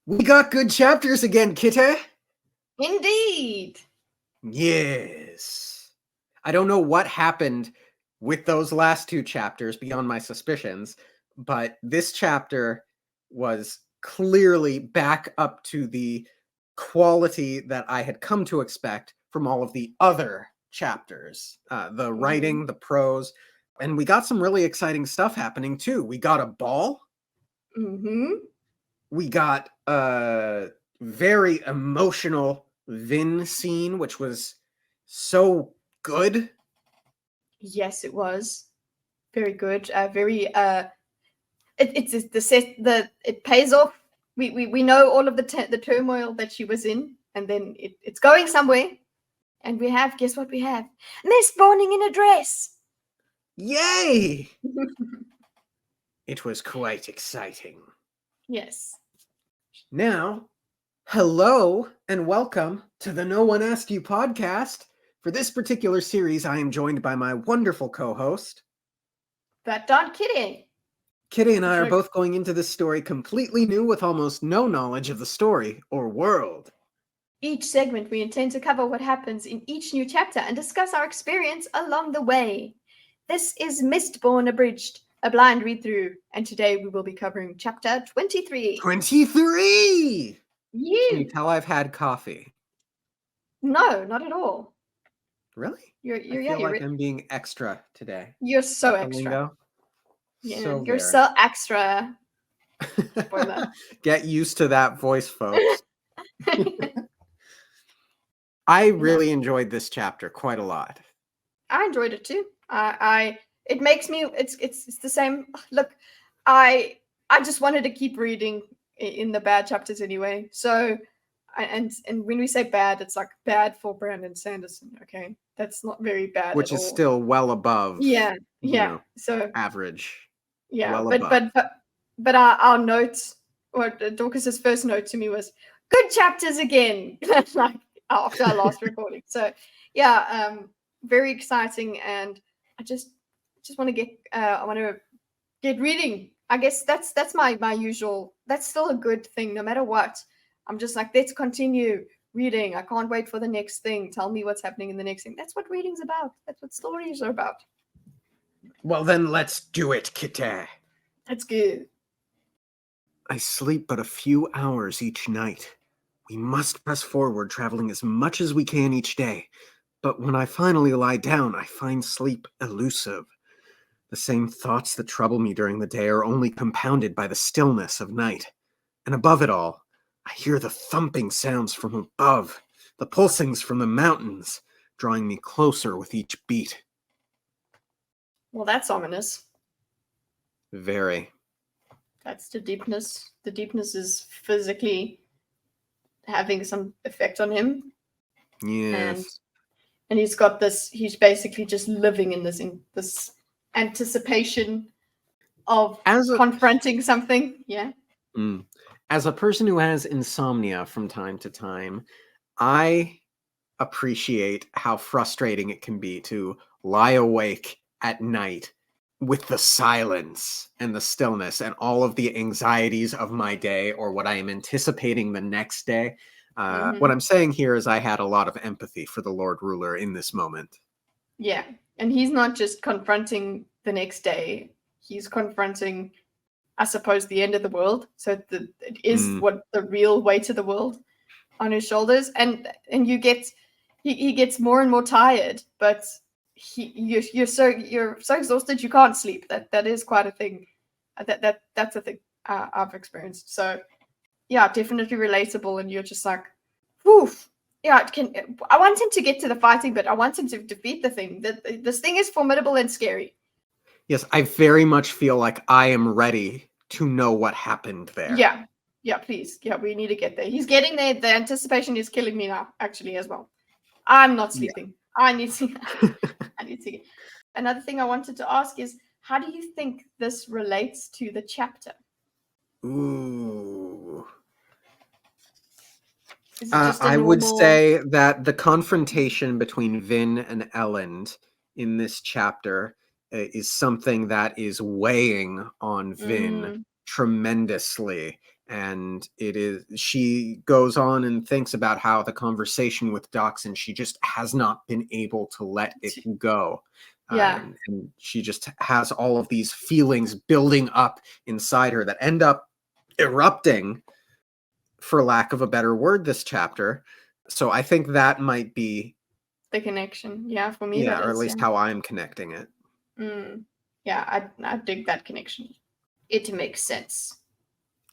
We got good chapters again, Kiteh. Indeed. Yes. I don't know what happened with those last two chapters beyond my suspicions, but this chapter was clearly back up to the quality that I had come to expect from all of the other chapters. The writing, the prose, and we got some really exciting stuff happening too. We got a ball. We got a very emotional Vin scene, which was so good. Yes, it was very good. It pays off. We know all of the turmoil that she was in, and then it's going somewhere. And we have, guess what we have? Mistborn in a dress. Yay! It was quite exciting. Yes. Now, hello and welcome to the No One Asked You podcast. For this particular series, I am joined by my wonderful co-host, ThatDarnKitteh. Kitty and I are both going into this story completely new with almost no knowledge of the story or world. Each segment, we intend to cover what happens in each new chapter and discuss our experience along the way. This is Mistborn Abridged, a blind read-through, and today we will be covering chapter 23. 23! You! Can you tell I've had coffee? No, not at all. Really? I feel like I'm being extra today. You're so extra. Yeah, you're so extra. Spoiler. Get used to that voice, folks. I really enjoyed this chapter quite a lot. I enjoyed it too. It makes me. It's the same. Look, I just wanted to keep reading in the bad chapters anyway. So, and when we say bad, it's like bad for Brandon Sanderson. Okay, that's not very bad. Which at is all. Still well above. Yeah. So average. Yeah, well but our notes, or Dorcas's first note to me was good chapters again. Like after our last recording. So yeah, very exciting, and I just want to get reading. I guess that's my usual. That's still a good thing, no matter what. I'm just like, let's continue reading. I can't wait for the next thing. Tell me what's happening in the next thing. That's what reading's about. That's what stories are about. Well, then let's do it, Kiteh. That's good. I sleep but a few hours each night. We must press forward, traveling as much as we can each day. But when I finally lie down, I find sleep elusive. The same thoughts that trouble me during the day are only compounded by the stillness of night. And above it all, I hear the thumping sounds from above, the pulsings from the mountains, drawing me closer with each beat. Well, that's ominous. Very. That's the deepness. The deepness is physically having some effect on him. Yes. And he's got this, he's basically just living in this anticipation of confronting something. Yeah. As a person who has insomnia from time to time, I appreciate how frustrating it can be to lie awake at night with the silence and the stillness and all of the anxieties of my day or what I am anticipating the next day. What I'm saying here is I had a lot of empathy for the Lord Ruler in this moment. Yeah. And he's not just confronting the next day. He's confronting, I suppose, the end of the world. So it is what the real weight of the world on his shoulders. And he gets more and more tired, but you're so exhausted you can't sleep. That is quite a thing. That's a thing I've experienced. So yeah, definitely relatable. And you're just like, whew. Yeah, I want him to get to the fighting, but I want him to defeat the thing. This thing is formidable and scary. Yes, I very much feel like I am ready to know what happened there. Yeah, please. Yeah, we need to get there. He's getting there. The anticipation is killing me now, actually, as well. I'm not sleeping. Yeah. I need to. Another thing I wanted to ask is, how do you think this relates to the chapter? Ooh. I would say that the confrontation between Vin and Elend in this chapter is something that is weighing on Vin tremendously. And she goes on and thinks about how the conversation with Dachshund, she just has not been able to let it go. Yeah. And she just has all of these feelings building up inside her that end up erupting, for lack of a better word, this chapter. So I think that might be the connection. Yeah, for me, yeah, that or at is. least how I'm connecting it. Yeah, I dig that connection. It makes sense.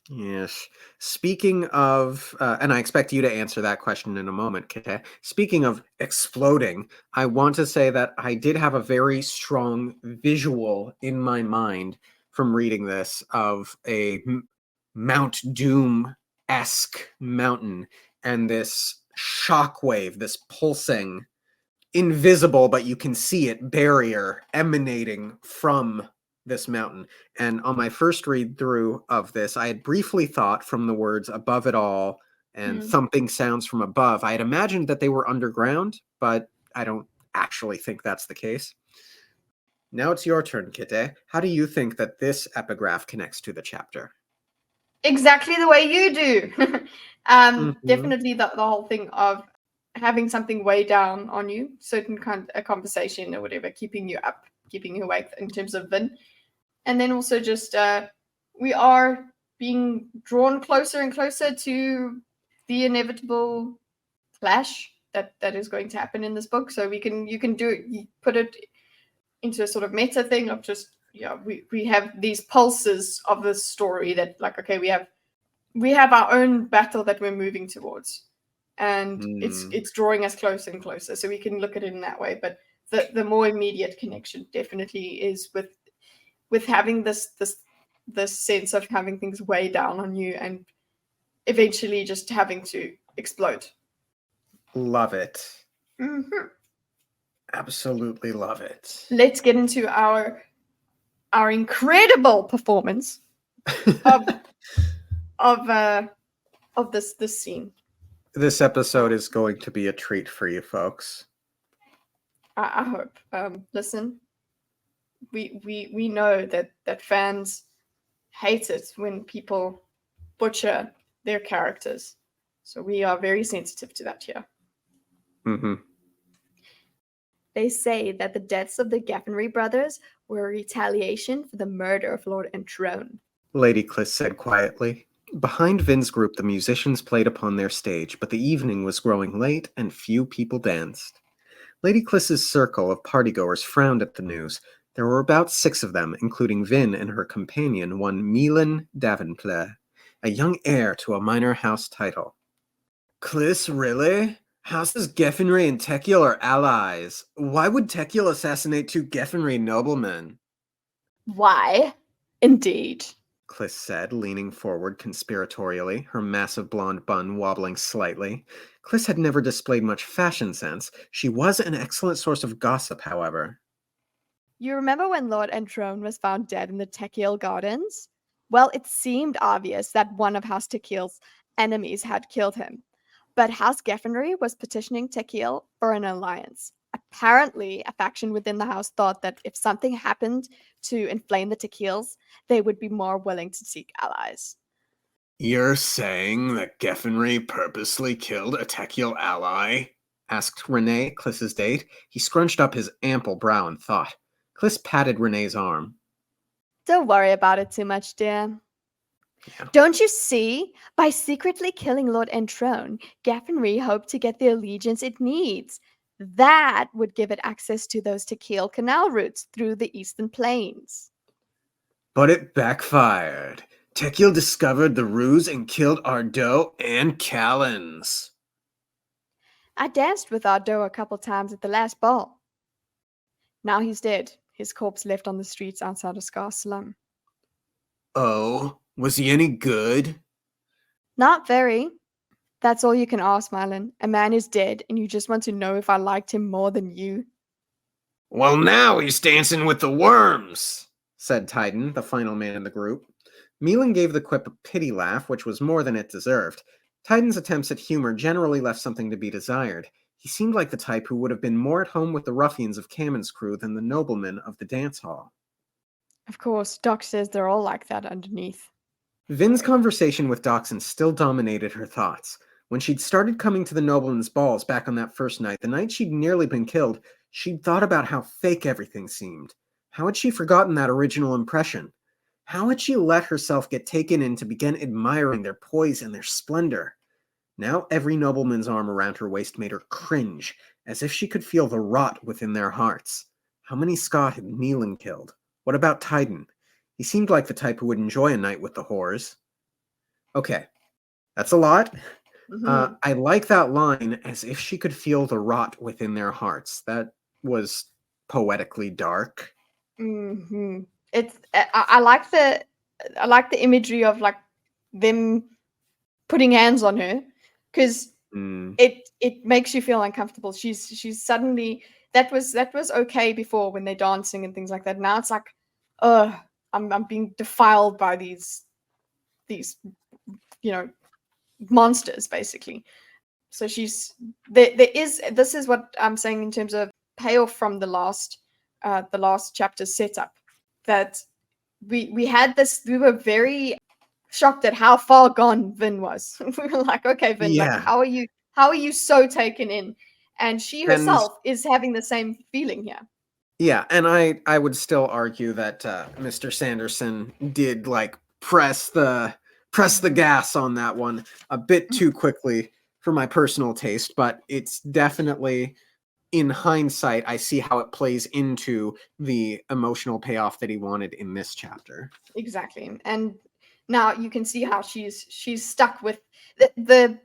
Yes. Speaking of, and I expect you to answer that question in a moment, Kitteh. Speaking of exploding, I want to say that I did have a very strong visual in my mind from reading this of a Mount Doom-esque mountain and this shockwave, this pulsing, invisible, but you can see it, barrier emanating from this mountain. And on my first read through of this, I had briefly thought from the words above it all and thumping sounds from above, I had imagined that they were underground, but I don't actually think that's the case. Now it's your turn, Kitteh. How do you think that this epigraph connects to the chapter? Exactly the way you do. Definitely the whole thing of having something way down on you, certain kind a conversation or whatever, keeping you up, keeping you awake in terms of Vin. And then also just we are being drawn closer and closer to the inevitable clash that is going to happen in this book. So you can put it into a sort of meta thing of just we have these pulses of this story that, like, okay, we have our own battle that we're moving towards, and it's drawing us closer and closer. So we can look at it in that way. But the more immediate connection definitely is with having this sense of having things weigh down on you and eventually just having to explode. Love it. Mm-hmm. Absolutely love it. Let's get into our incredible performance of this scene. This episode is going to be a treat for you folks. I hope. Listen, we know that fans hate it when people butcher their characters, so we are very sensitive to that here. Mm-hmm. They say that the deaths of the Gaffney brothers were a retaliation for the murder of Lord Entrone. Lady Cliss said quietly. Behind Vin's group, the musicians played upon their stage, but the evening was growing late and few people danced. Lady Cliss's circle of partygoers frowned at the news. There were about 6 of them, including Vin and her companion, one Milan Davenport, a young heir to a minor house title. Cliss, really? Houses Geffenry and Tekiel are allies. Why would Tekiel assassinate 2 Geffenry noblemen? Why? Indeed. Cliss said, leaning forward conspiratorially, her massive blonde bun wobbling slightly. Cliss had never displayed much fashion sense. She was an excellent source of gossip, however. You remember when Lord Entrone was found dead in the Tekiel Gardens? Well, it seemed obvious that one of House Tekiel's enemies had killed him. But House Geffenry was petitioning Tekiel for an alliance. Apparently, a faction within the house thought that if something happened to inflame the Tekiels, they would be more willing to seek allies. You're saying that Geffenry purposely killed a Tekiel ally? Asked Renee, Cliss's date. He scrunched up his ample brow in thought. Cliss patted Renee's arm. Don't worry about it too much, dear. Yeah. Don't you see? By secretly killing Lord Entrone, Geffenry hoped to get the allegiance it needs. That would give it access to those Tekiel canal routes through the eastern plains. But it backfired. Tekiel discovered the ruse and killed Ardot and Callens. I danced with Ardot a couple times at the last ball. Now he's dead, his corpse left on the streets outside of Scar Slum. Oh, was he any good? Not very. That's all you can ask, Mylan. A man is dead, and you just want to know if I liked him more than you. Well, now he's dancing with the worms, said Titan, the final man in the group. Meelan gave the quip a pity laugh, which was more than it deserved. Titan's attempts at humor generally left something to be desired. He seemed like the type who would have been more at home with the ruffians of Kammen's crew than the noblemen of the dance hall. Of course, Doc says they're all like that underneath. Vin's conversation with Dachshund still dominated her thoughts. When she'd started coming to the nobleman's balls back on that first night, the night she'd nearly been killed, she'd thought about how fake everything seemed. How had she forgotten that original impression? How had she let herself get taken in to begin admiring their poise and their splendor? Now every nobleman's arm around her waist made her cringe, as if she could feel the rot within their hearts. How many Scott had Neelan killed? What about Titan? He seemed like the type who would enjoy a night with the whores. Okay, that's a lot. I like that line, as if she could feel the rot within their hearts. That was poetically dark. It's I like the imagery of like them putting hands on her, because it makes you feel uncomfortable. She's suddenly, that was okay before when they're dancing and things like that. Now it's like, I'm being defiled by these monsters basically. So this is what I'm saying in terms of payoff from the last chapter setup, that we had this. We were very shocked at how far gone Vin was. We were like, okay, Vin, like, how are you so taken in? And she herself is having the same feeling here. Yeah, and I would still argue that Mr. Sanderson did like press the gas on that one a bit too quickly for my personal taste, but it's definitely, in hindsight, I see how it plays into the emotional payoff that he wanted in this chapter. Exactly. And now you can see how she's stuck with the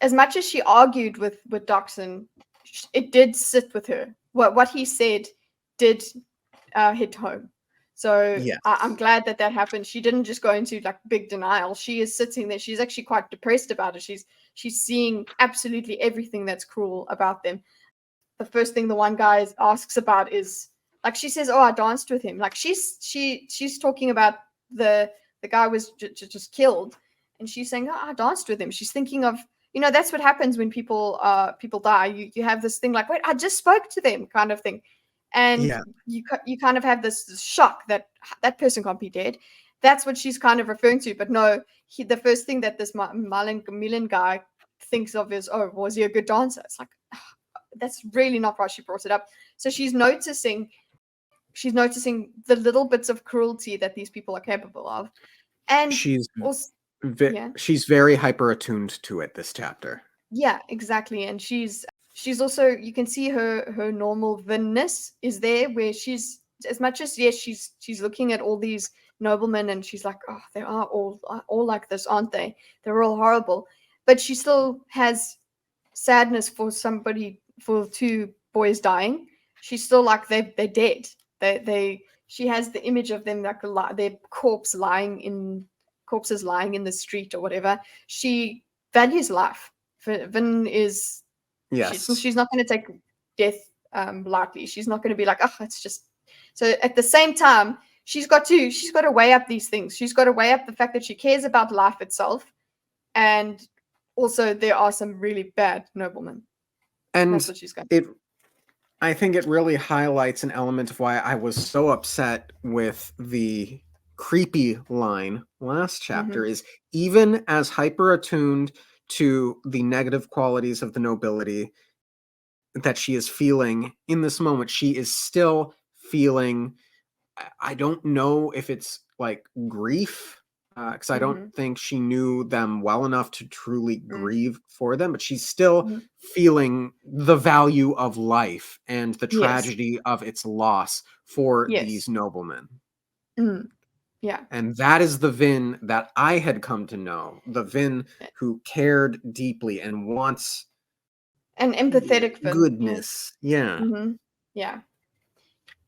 as much as she argued with Dachshund, it did sit with her. What he said did hit home. So yes. I'm glad that happened. She didn't just go into like big denial. She is sitting there. She's actually quite depressed about it. She's seeing absolutely everything that's cruel about them. The first thing the one guy asks about is, like, she says, "Oh, I danced with him." Like she's talking about the guy was just killed, and she's saying, "Oh, I danced with him." She's thinking of, that's what happens when people die. You have this thing like, "Wait, I just spoke to them," kind of thing. And you kind of have this shock that person can't be dead. That's what she's kind of referring to. But no, the first thing that this Milan guy thinks of is, "Oh, was he a good dancer?" It's like, that's really not why she brought it up. So she's noticing the little bits of cruelty that these people are capable of. And she's also, she's very hyper attuned to it this chapter. Yeah, exactly. And she's also, you can see her normal Vinness is there, where she's, as much as, yes, she's looking at all these noblemen and she's like, "Oh, they are all like this, aren't they? They're all horrible." But she still has sadness for two boys dying. She's still like, they're dead. She has the image of them, like their corpses lying in the street or whatever. She values life. Vin is, she's not going to take death lightly. She's not going to be like, "Oh, it's just." So at the same time, she's got to weigh up these things. She's got to weigh up the fact that she cares about life itself, and also there are some really bad noblemen. And that's what she's going to do. I think it really highlights an element of why I was so upset with the creepy line last chapter, is even as hyper attuned to the negative qualities of the nobility that she is feeling in this moment, she is still feeling, I don't know if it's like grief, because I don't think she knew them well enough to truly grieve for them, but she's still feeling the value of life and the tragedy of its loss for these noblemen. Yeah. And that is the Vin that I had come to know, the Vin who cared deeply and wants an empathetic Vin. Goodness. Yeah. Yeah.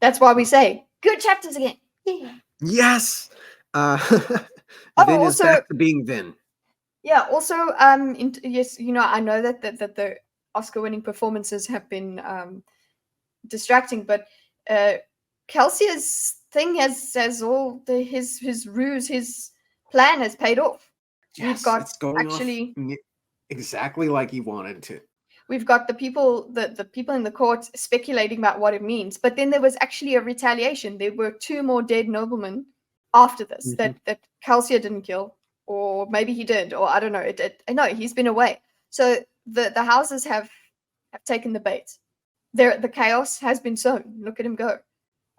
That's why we say good chapters again. Yeah. Yes. Vin is back to being Vin. Yeah. Also, yes, I know that the Oscar-winning performances have been distracting, but Kelsia's thing has all his ruse, his plan has paid off. Yes, it's going actually off exactly like he wanted to. We've got the people in the court speculating about what it means, but then there was actually a retaliation. There were 2 more dead noblemen after this that Kelsia didn't kill. or maybe he did, or I don't know. No, he's been away. So the houses have taken the bait. The chaos has been sown. Look at him go.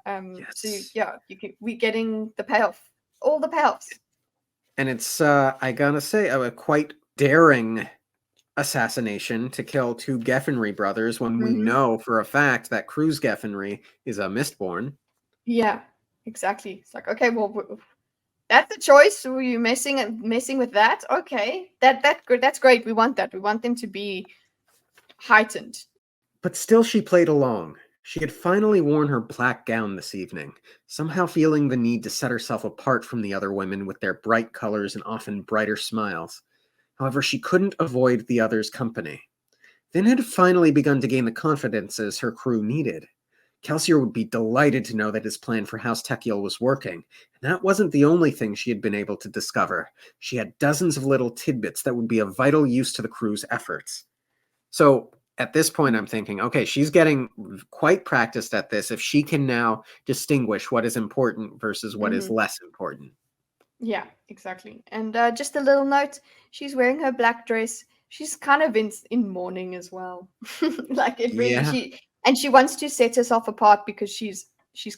So Yes. we're getting the payoff, all the payoffs. And it's, I gotta say, a quite daring assassination to kill two Geffenry brothers when we know for a fact that Cruz Geffenry is a Mistborn. Yeah, exactly. It's like, okay, well, that's a choice. Were you messing with that? Okay, that's great. We want that. We want them to be heightened. But still she played along. She had finally worn her black gown this evening, somehow feeling the need to set herself apart from the other women with their bright colors and often brighter smiles. However, she couldn't avoid the others' company. Vin had finally begun to gain the confidences her crew needed. Kelsier would be delighted to know that his plan for House Tekiel was working, and that wasn't the only thing she had been able to discover. She had dozens of little tidbits that would be of vital use to the crew's efforts. So, at this point, I'm thinking, okay, she's getting quite practiced at this if she can now distinguish what is important versus what is less important. Yeah, exactly. And just a little note, she's wearing her black dress. She's kind of in mourning as well. Like it really she wants to set herself apart because she's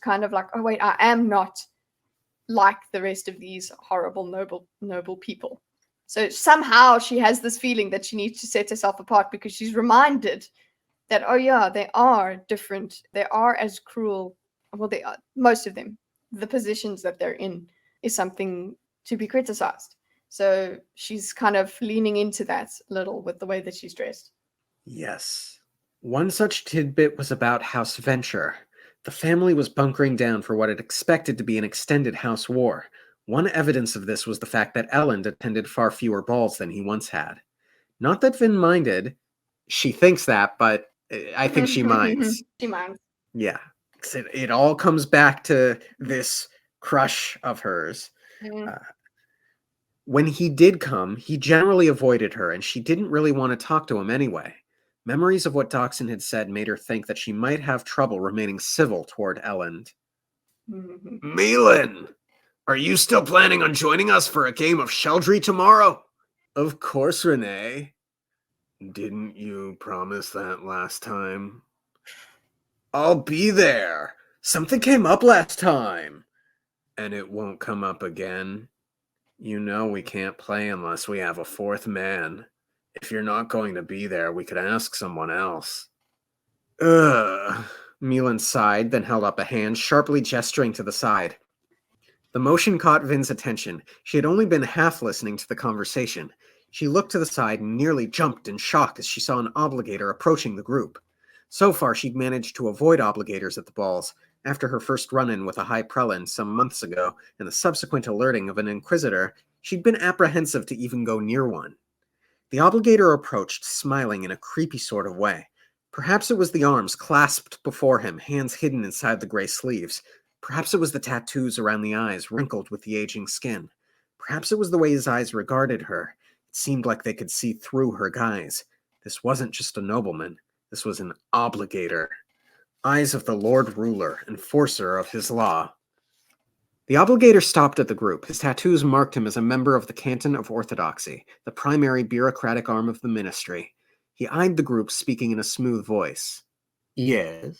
kind of like, oh wait, I am not like the rest of these horrible noble people. So somehow she has this feeling that she needs to set herself apart because she's reminded that, oh yeah, they are different. They are as cruel. Well, they are, most of them. The positions that they're in is something to be criticized. So she's kind of leaning into that a little with the way that she's dressed. Yes. One such tidbit was about House Venture. The family was bunkering down for what it expected to be an extended house war. One evidence of this was the fact that Elend attended far fewer balls than he once had. Not that Vin minded. She thinks that, but I think she minds. She minds. Yeah. It all comes back to this crush of hers. When he did come, he generally avoided her, and she didn't really want to talk to him anyway. Memories of what Doxson had said made her think that she might have trouble remaining civil toward Elend. Melin! Are you still planning on joining us for a game of Sheldry tomorrow? Of course, Renee. Didn't you promise that last time? I'll be there. Something came up last time. And it won't come up again. You know we can't play unless we have a fourth man. If you're not going to be there, we could ask someone else. Ugh. Melin sighed, then held up a hand, sharply gesturing to the side. The motion caught Vin's attention. She had only been half listening to the conversation. She looked to the side and nearly jumped in shock as she saw an obligator approaching the group. So far, she'd managed to avoid obligators at the balls. After her first run-in with a high prelin some months ago and the subsequent alerting of an inquisitor, she'd been apprehensive to even go near one. The obligator approached, smiling in a creepy sort of way. Perhaps it was the arms clasped before him, hands hidden inside the gray sleeves. Perhaps it was the tattoos around the eyes, wrinkled with the aging skin. Perhaps it was the way his eyes regarded her. It seemed like they could see through her guise. This wasn't just a nobleman. This was an obligator. Eyes of the Lord Ruler, enforcer of his law. The obligator stopped at the group. His tattoos marked him as a member of the Canton of Orthodoxy, the primary bureaucratic arm of the ministry. He eyed the group, speaking in a smooth voice. Yes?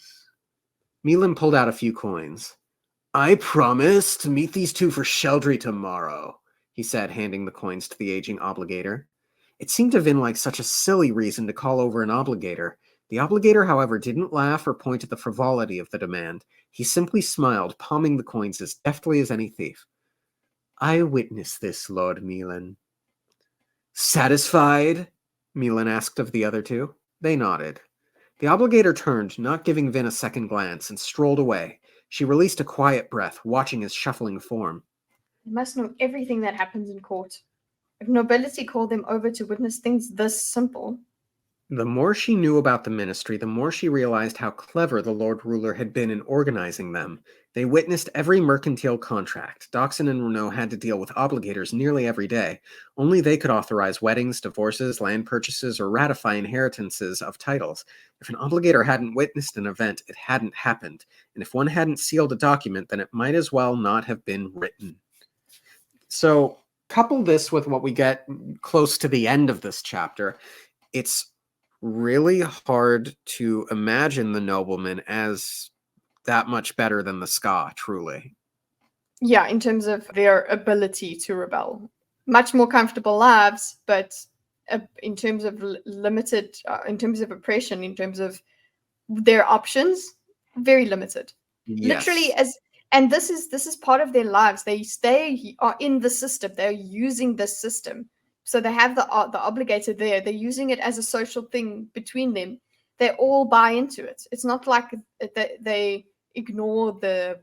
Melin pulled out a few coins. I promise to meet these two for Sheldry tomorrow, he said, handing the coins to the aging obligator. It seemed to Vin like such a silly reason to call over an obligator. The obligator, however, didn't laugh or point at the frivolity of the demand. He simply smiled, palming the coins as deftly as any thief. I witness this, Lord Melin. Satisfied? Melin asked of the other two. They nodded. The obligator turned, not giving Vin a second glance, and strolled away. She released a quiet breath, watching his shuffling form. They must know everything that happens in court. If nobility called them over to witness things this simple. The more she knew about the ministry, the more she realized how clever the Lord Ruler had been in organizing them. They witnessed every mercantile contract. Doxson and Renault had to deal with obligators nearly every day. Only they could authorize weddings, divorces, land purchases, or ratify inheritances of titles. If an obligator hadn't witnessed an event, it hadn't happened. And if one hadn't sealed a document, then it might as well not have been written. So, couple this with what we get close to the end of this chapter, it's really hard to imagine the nobleman as that much better than the Ska, truly. Yeah, in terms of their ability to rebel. Much more comfortable lives, but in terms of limited, in terms of oppression, in terms of their options, very limited. Yes. Literally, and this is part of their lives. They are in the system. They're using the system. So they have the obligator there. They're using it as a social thing between them. They all buy into it. It's not like they ignore the,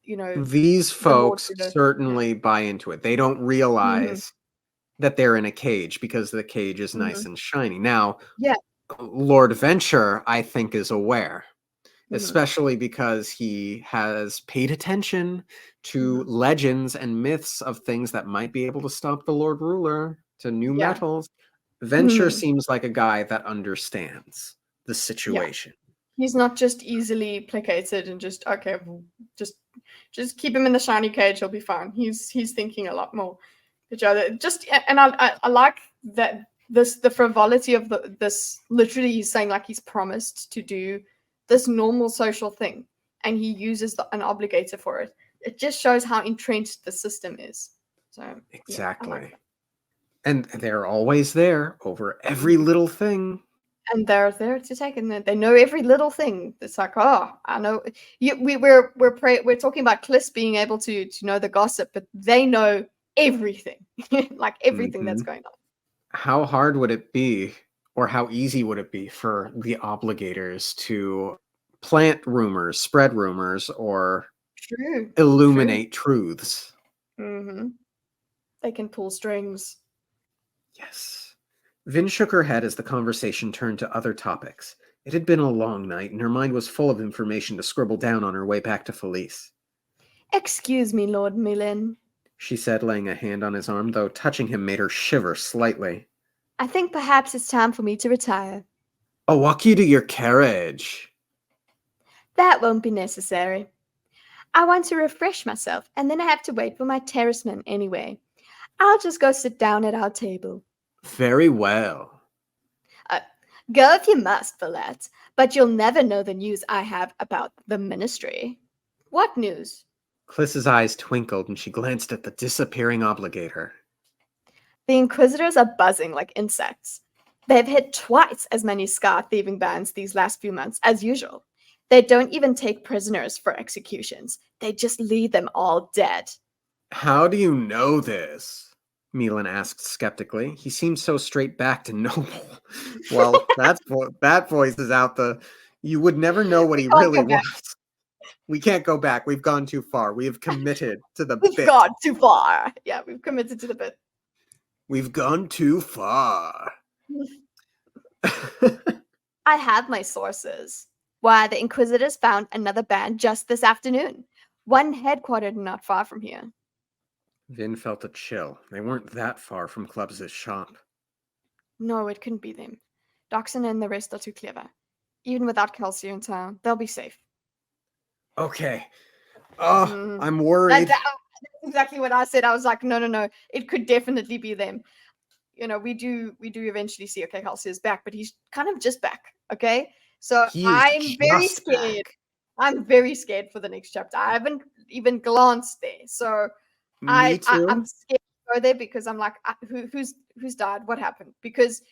These the Lord folks ruler. certainly buy into it. They don't realize that they're in a cage because the cage is nice and shiny. Now, Yeah. Lord Venture, I think, is aware, especially because he has paid attention to legends and myths of things that might be able to stop the Lord Ruler, to new Yeah. metals. Venture seems like a guy that understands the situation. He's not just easily placated and just okay, just keep him in the shiny cage, he'll be fine. He's thinking a lot more. And I like that the frivolity of this. Literally, he's saying like he's promised to do this normal social thing, and he uses an obligator for it. It just shows how entrenched the system is. So Exactly. Yeah, I like that. And they're always there over every little thing. And they're there to take, and they know every little thing. It's like, oh, I know. We're talking about Cliss being able to know the gossip, but they know everything, like everything that's going on. How hard would it be, or how easy would it be for the obligators to plant rumors, spread rumors, or illuminate truths? They can pull strings. Yes. Vin shook her head as the conversation turned to other topics. It had been a long night, and her mind was full of information to scribble down on her way back to Felice. Excuse me, Lord Millen, she said, laying a hand on his arm, though touching him made her shiver slightly. I think perhaps it's time for me to retire. I'll walk you to your carriage. That won't be necessary. I want to refresh myself, and then I have to wait for my terraceman anyway. I'll just go sit down at our table. Very well. Go if you must, Villette, but you'll never know the news I have about the ministry. What news? Cliss's eyes twinkled, and she glanced at the disappearing obligator. The Inquisitors are buzzing like insects. They've hit twice as many Ska thieving bands these last few months as usual. They don't even take prisoners for executions. They just leave them all dead. How do you know this? Milan asked skeptically. He seemed so straight back to Noble. Well, that voice is out the... You would never know what he really was. We can't go back. We've gone too far. We have committed to the bit. We've gone too far. Yeah, we've committed to the bit. We've gone too far. I have my sources. Why, the Inquisitors found another band just this afternoon. One headquartered not far from here. Vin felt a chill. They weren't that far from Clubs' shop. No, it couldn't be them. Doxon and the rest are too clever. Even without Kelsey in town, they'll be safe. Okay. I'm worried. That's exactly what I said. I was like, no. It could definitely be them. We do eventually see, okay, Kelsey is back, but he's kind of just back, okay? So I'm very scared. I'm very scared for the next chapter. I haven't even glanced there. So I'm scared to go there because I'm like, who's died? What happened? Because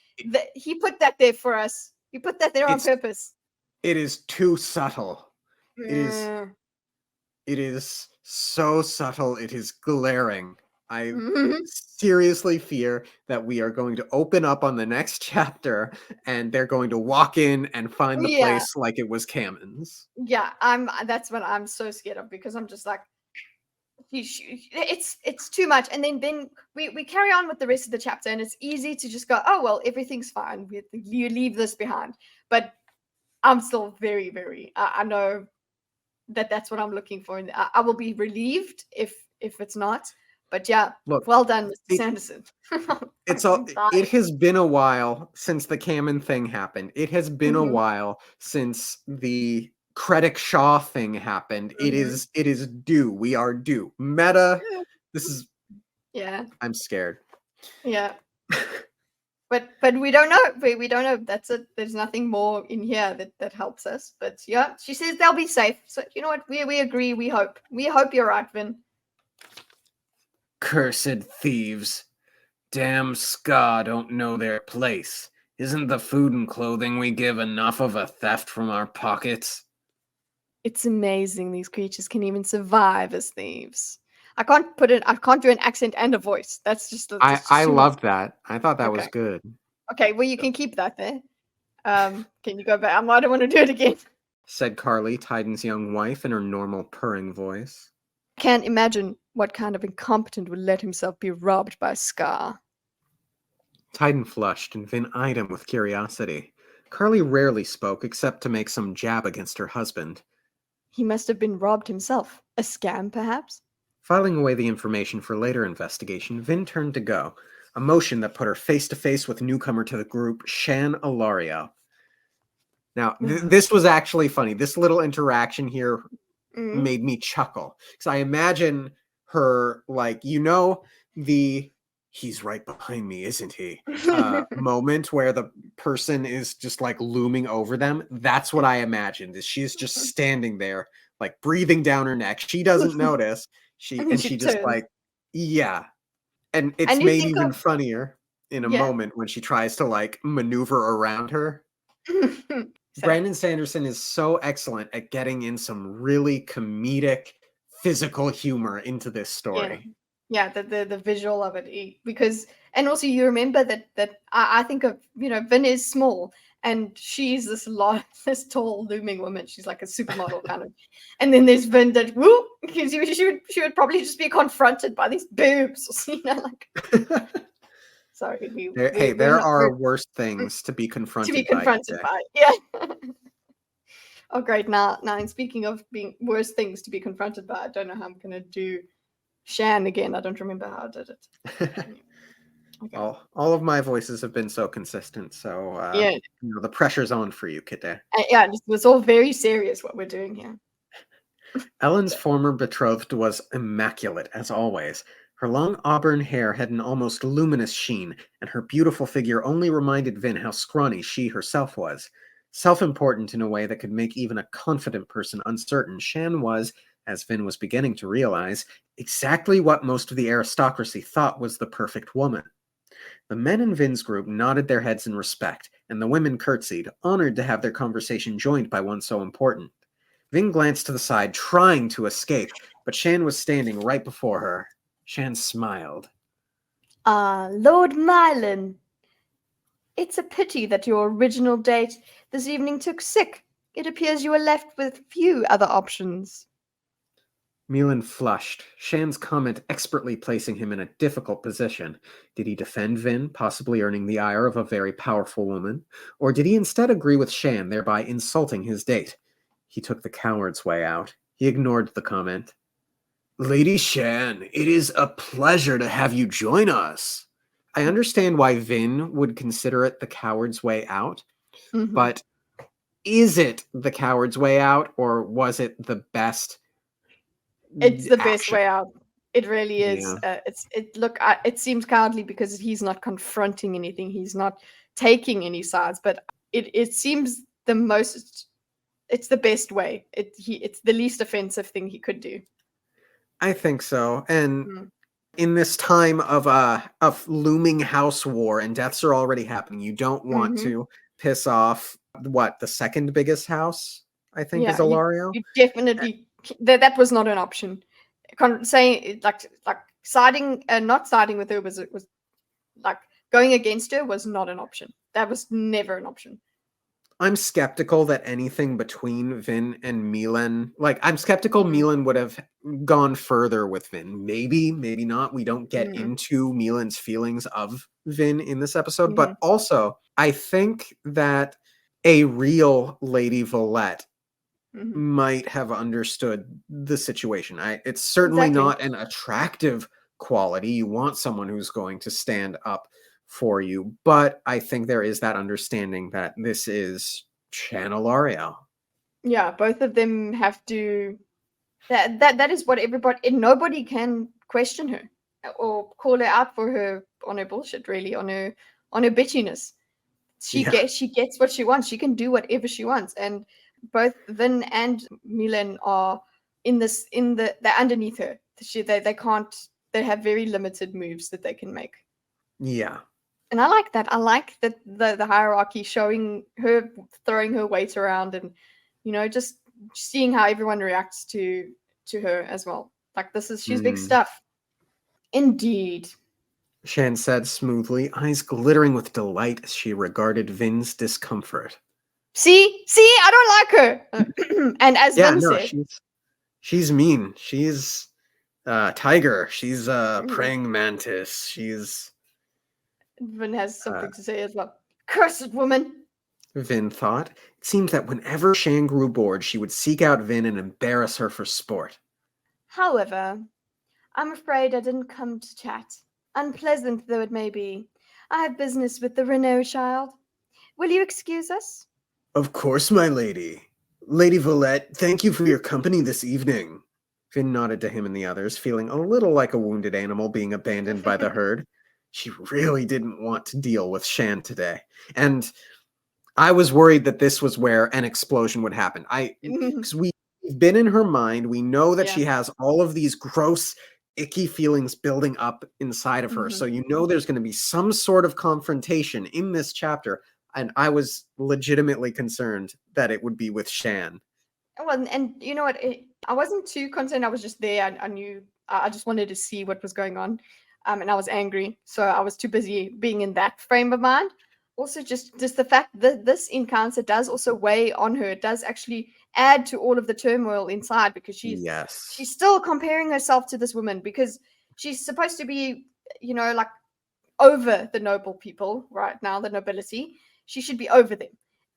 he put that there for us. He put that there on purpose. It is too subtle. It is so subtle. It is glaring. I seriously fear that we are going to open up on the next chapter and they're going to walk in and find the place like it was Kammen's. Yeah, that's what I'm so scared of, because I'm just like, it's too much. And then we carry on with the rest of the chapter, and it's easy to just go, oh well, everything's fine. You leave this behind. But I'm still very, very. I know that's what I'm looking for, and I will be relieved if it's not. But yeah, look, well done, Mr. Sanderson. It has been a while since the Kammen thing happened. It has been a while since the Krennic Shaw thing happened. It is due. We are due. Meta, this is Yeah. I'm scared. Yeah. But we don't know. We don't know. That's it. There's nothing more in here that helps us. But yeah, she says they'll be safe. So you know what? We agree. We hope. We hope you're right, Vin. Cursed thieves. Damn ska don't know their place. Isn't the food and clothing we give enough of a theft from our pockets? It's amazing these creatures can even survive as thieves. I can't do an accent and a voice. That's just I too much. loved that. I thought that was Okay. good. Okay, well you can keep that there. Can you go back? I don't want to do it again. Said Carly, Titan's young wife, in her normal purring voice. Can't imagine what kind of incompetent would let himself be robbed by Scar. Titan flushed, and Vin eyed him with curiosity. Carly rarely spoke except to make some jab against her husband. He must have been robbed himself. A scam, perhaps? Filing away the information for later investigation, Vin turned to go, a motion that put her face to face with newcomer to the group, Shan Alario. Now, this was actually funny. This little interaction here made me chuckle. Because I imagine her, like, the he's right behind me, isn't he? Moment where the person is just like looming over them. That's what I imagined. Is she's just standing there, like breathing down her neck. She doesn't notice. She just turns. like, yeah. And it's And you made think even of funnier in a Yeah. moment when she tries to like maneuver around her. Brandon Sanderson is so excellent at getting in some really comedic physical humor into this story. Yeah, the visual of it, because and also you remember that I think of Vin is small and she's this tall looming woman. She's like a supermodel kind of, and then there's Vin that because she would probably just be confronted by these boobs, like. Sorry, There are worse things to be confronted by. Yeah. Oh, great! Now, and speaking of being worse things to be confronted by, I don't know how I'm gonna do Shan again. I don't remember how I did it. Okay. All of my voices have been so consistent, so Yeah, the pressure's on for you, Kitteh. yeah. It's all very serious what we're doing here. Ellen's former betrothed was immaculate, as always. Her long auburn hair had an almost luminous sheen, and her beautiful figure only reminded Vin how scrawny she herself was. Self-important in a way that could make even a confident person uncertain, Shan was, as Vin was beginning to realize, exactly what most of the aristocracy thought was the perfect woman. The men in Vin's group nodded their heads in respect, and the women curtsied, honored to have their conversation joined by one so important. Vin glanced to the side, trying to escape, but Shan was standing right before her. Shan smiled. Lord Mylan. It's a pity that your original date this evening took sick. It appears you were left with few other options. Milan flushed, Shan's comment expertly placing him in a difficult position. Did he defend Vin, possibly earning the ire of a very powerful woman? Or did he instead agree with Shan, thereby insulting his date? He took the coward's way out. He ignored the comment. Lady Shan, it is a pleasure to have you join us. I understand why Vin would consider it the coward's way out, but is it the coward's way out, or was it the best? It's the best way out. It really is. Yeah. It seems cowardly because he's not confronting anything. He's not taking any sides. But it seems it's the best way. It's the least offensive thing he could do. I think so. And in this time of looming house war and deaths are already happening, you don't want to piss off the second biggest house, I think, is Alario. You definitely that was not an option. Saying like siding not siding with her was like going against her was not an option. That was never an option. I'm skeptical that anything between Vin and Milan, I'm skeptical Milan would have gone further with Vin. Maybe not. We don't get into Milan's feelings of Vin in this episode, but also I think that a real Lady Valette might have understood the situation. It's certainly not an attractive quality. You want someone who's going to stand up for you, but I think there is that understanding that this is Shan Alario. Yeah, both of them have to. That is what nobody can question her. or call her out for her on her bullshit, really, on her bitchiness. She gets what she wants. She can do whatever she wants, and both Vin and Milan are they're underneath her. They can't. They have very limited moves that they can make. Yeah. And I like that. I like that the hierarchy, showing her throwing her weight around, and just seeing how everyone reacts to her as well. Like, she's big stuff. Indeed. Shan said smoothly, eyes glittering with delight as she regarded Vin's discomfort. See, I don't like her. And as Vin said, she's mean. She's tiger. She's a praying mantis. Vin has something to say as well. Cursed woman. Vin thought. It seemed that whenever Shan grew bored, she would seek out Vin and embarrass her for sport. However, I'm afraid I didn't come to chat. Unpleasant though it may be, I have business with the Renault child. Will you excuse us? Of course, my lady. Lady Valette, thank you for your company this evening. Vin nodded to him and the others, feeling a little like a wounded animal being abandoned by the herd. She really didn't want to deal with Shan today. And I was worried that this was where an explosion would happen. Because we've been in her mind. We know that she has all of these gross, icky feelings building up inside of her. So there's going to be some sort of confrontation in this chapter. And I was legitimately concerned that it would be with Shan. Well, and you know what? I wasn't too concerned. I was just there. I knew. I just wanted to see what was going on. And I was angry. So I was too busy being in that frame of mind. Also, just the fact that this encounter does also weigh on her. It does actually add to all of the turmoil inside, because she's still comparing herself to this woman, because she's supposed to be, like, over the noble people right now, the nobility. She should be over them.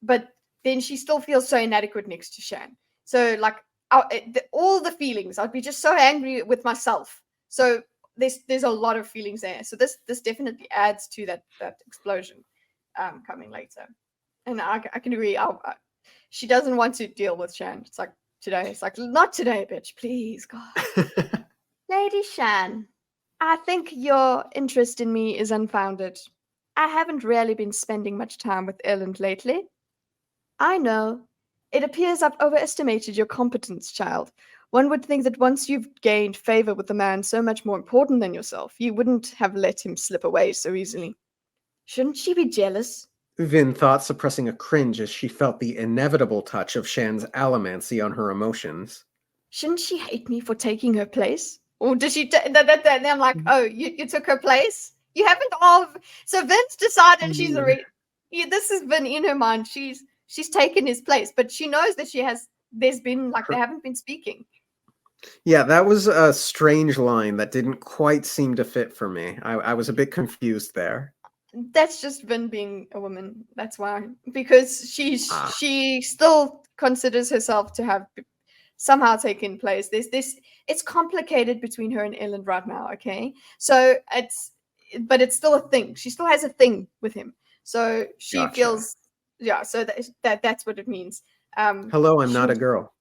But then she still feels so inadequate next to Shan. So, like, all the feelings, I'd be just so angry with myself. So there's a lot of feelings there. So this definitely adds to that explosion coming later. And I can agree. She doesn't want to deal with Shan. It's like today. It's like, not today, bitch. Please, God. Lady Shan, I think your interest in me is unfounded. I haven't really been spending much time with Elend lately. I know. It appears I've overestimated your competence, child. One would think that once you've gained favor with a man so much more important than yourself, you wouldn't have let him slip away so easily. Shouldn't she be jealous? Vin thought, suppressing a cringe as she felt the inevitable touch of Shan's allomancy on her emotions. Shouldn't she hate me for taking her place? Or did she? Then I'm like, oh, you took her place? You haven't all. So Vin's decided she's already. This has been in her mind. She's taken his place, but she knows that there's been, like, they haven't been speaking. Yeah, that was a strange line that didn't quite seem to fit for me. I was a bit confused there. That's just Vin being a woman. That's why. Because she still considers herself to have somehow taken place. It's complicated between her and Elend right now, okay? So but it's still a thing. She still has a thing with him. So she feels, so that's what it means. Hello, I'm not a girl.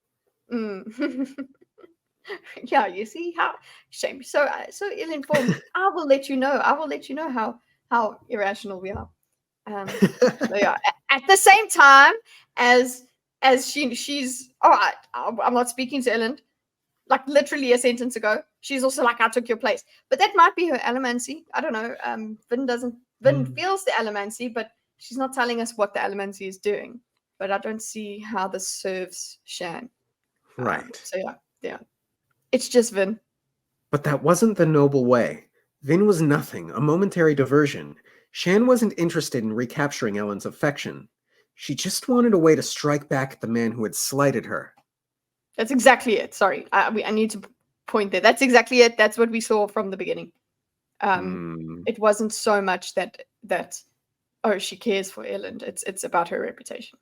Yeah, you see how shame. So ill-informed. I will let you know how irrational we are. So yeah, at the same time as she's all right. I'm not speaking to Elend. Like, literally a sentence ago, she's also like, I took your place. But that might be her allomancy. I don't know. Vin feels the allomancy, but she's not telling us what the allomancy is doing. But I don't see how this serves Shan. Right. So yeah. It's just Vin. But that wasn't the noble way. Vin was nothing, a momentary diversion. Shan wasn't interested in recapturing Elend's affection. She just wanted a way to strike back at the man who had slighted her. That's exactly it. Sorry, I need to point there. That's exactly it. That's what we saw from the beginning. It wasn't so much that she cares for Elend. It's about her reputation.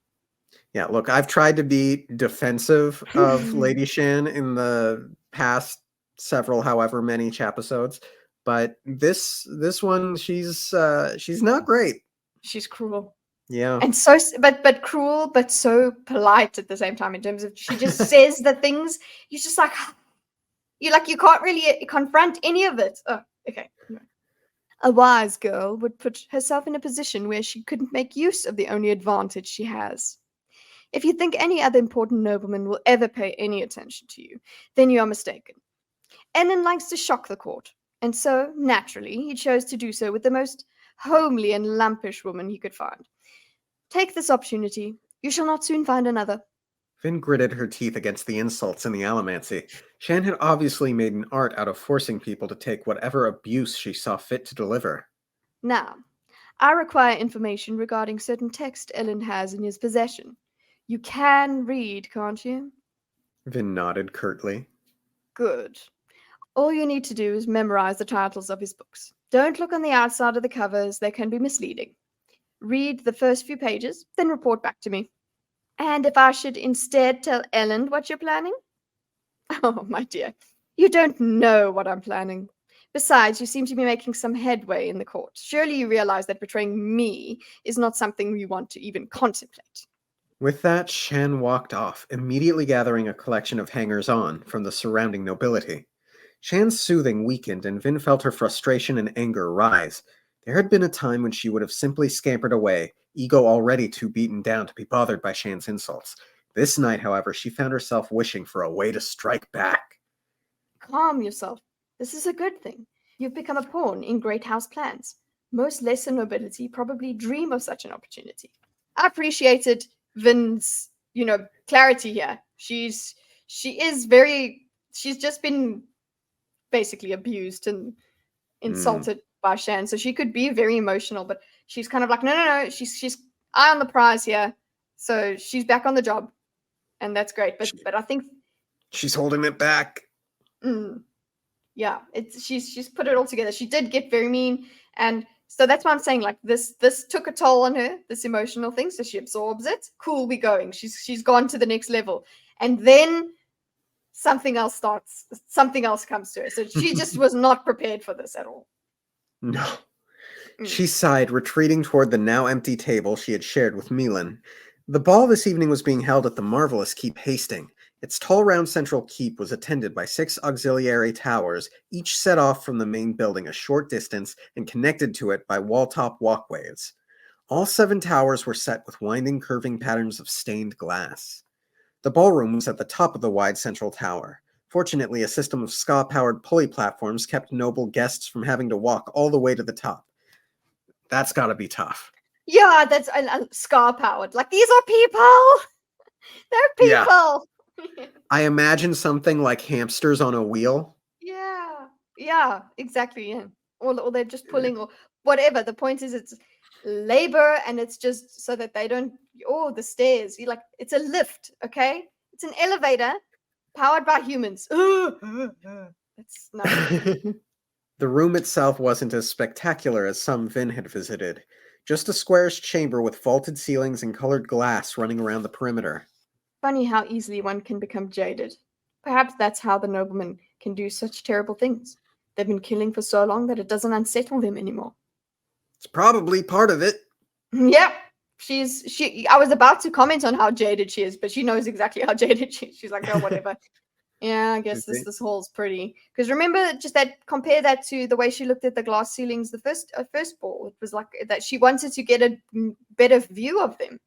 Yeah, look, I've tried to be defensive of Lady Shan in the past several, however many episodes, but this one, she's not great. She's cruel. Yeah. And so, but cruel, but so polite at the same time, in terms of she just says the things, you're just like, you can't really confront any of it. Okay. A wise girl would put herself in a position where she couldn't make use of the only advantage she has. If you think any other important nobleman will ever pay any attention to you, then you are mistaken. Ellen likes to shock the court, and so, naturally, he chose to do so with the most homely and lumpish woman he could find. Take this opportunity. You shall not soon find another. Vin gritted her teeth against the insults and the allomancy. Shan had obviously made an art out of forcing people to take whatever abuse she saw fit to deliver. Now, I require information regarding certain text Ellen has in his possession. You can read, can't you? Vin nodded curtly. Good. All you need to do is memorize the titles of his books. Don't look on the outside of the covers, they can be misleading. Read the first few pages, then report back to me. And if I should instead tell Ellen what you're planning? Oh, my dear, you don't know what I'm planning. Besides, you seem to be making some headway in the court. Surely you realize that betraying me is not something you want to even contemplate. With that, Shan walked off, immediately gathering a collection of hangers-on from the surrounding nobility. Shan's soothing weakened, and Vin felt her frustration and anger rise. There had been a time when she would have simply scampered away, ego already too beaten down to be bothered by Shan's insults. This night, however, she found herself wishing for a way to strike back. Calm yourself. This is a good thing. You've become a pawn in great house plans. Most lesser nobility probably dream of such an opportunity. I appreciated Vin's, clarity here. She's just been basically abused and insulted by Shan, so she could be very emotional, but she's kind of like, no, she's eye on the prize here, so she's back on the job, and that's great. But I think she's holding it back. Yeah, she's put it all together. She did get very mean, and so that's why I'm saying, like, this took a toll on her, this emotional thing, so she absorbs it. Cool, we going. She's gone to the next level, and then something else comes to her. So she just was not prepared for this at all. No. She sighed, retreating toward the now empty table she had shared with Milan. The ball this evening was being held at the marvelous Keep Hasting. Its tall round central keep was attended by 6 auxiliary towers, each set off from the main building a short distance and connected to it by wall-top walkways. All 7 towers were set with winding, curving patterns of stained glass. The ballroom was at the top of the wide central tower. Fortunately, a system of ska-powered pulley platforms kept noble guests from having to walk all the way to the top. That's gotta be tough. Yeah, that's ska-powered. Like, these are people! They're people! Yeah. I imagine something like hamsters on a wheel. Yeah, exactly, yeah. Or they're just pulling or whatever. The point is it's labor, and it's just so that they don't, the stairs. It's a lift, okay? It's an elevator powered by humans. That's nice. The room itself wasn't as spectacular as some Vin had visited. Just a squarish chamber with vaulted ceilings and colored glass running around the perimeter. Funny how easily one can become jaded. Perhaps that's how the noblemen can do such terrible things. They've been killing for so long that it doesn't unsettle them anymore. It's probably part of it. Yep. I was about to comment on how jaded she is, but she knows exactly how jaded she is. She's like, oh, whatever. Yeah, I guess this hall's pretty. Because remember, just compare that to the way she looked at the glass ceilings the first ball. It was like that she wanted to get a better view of them,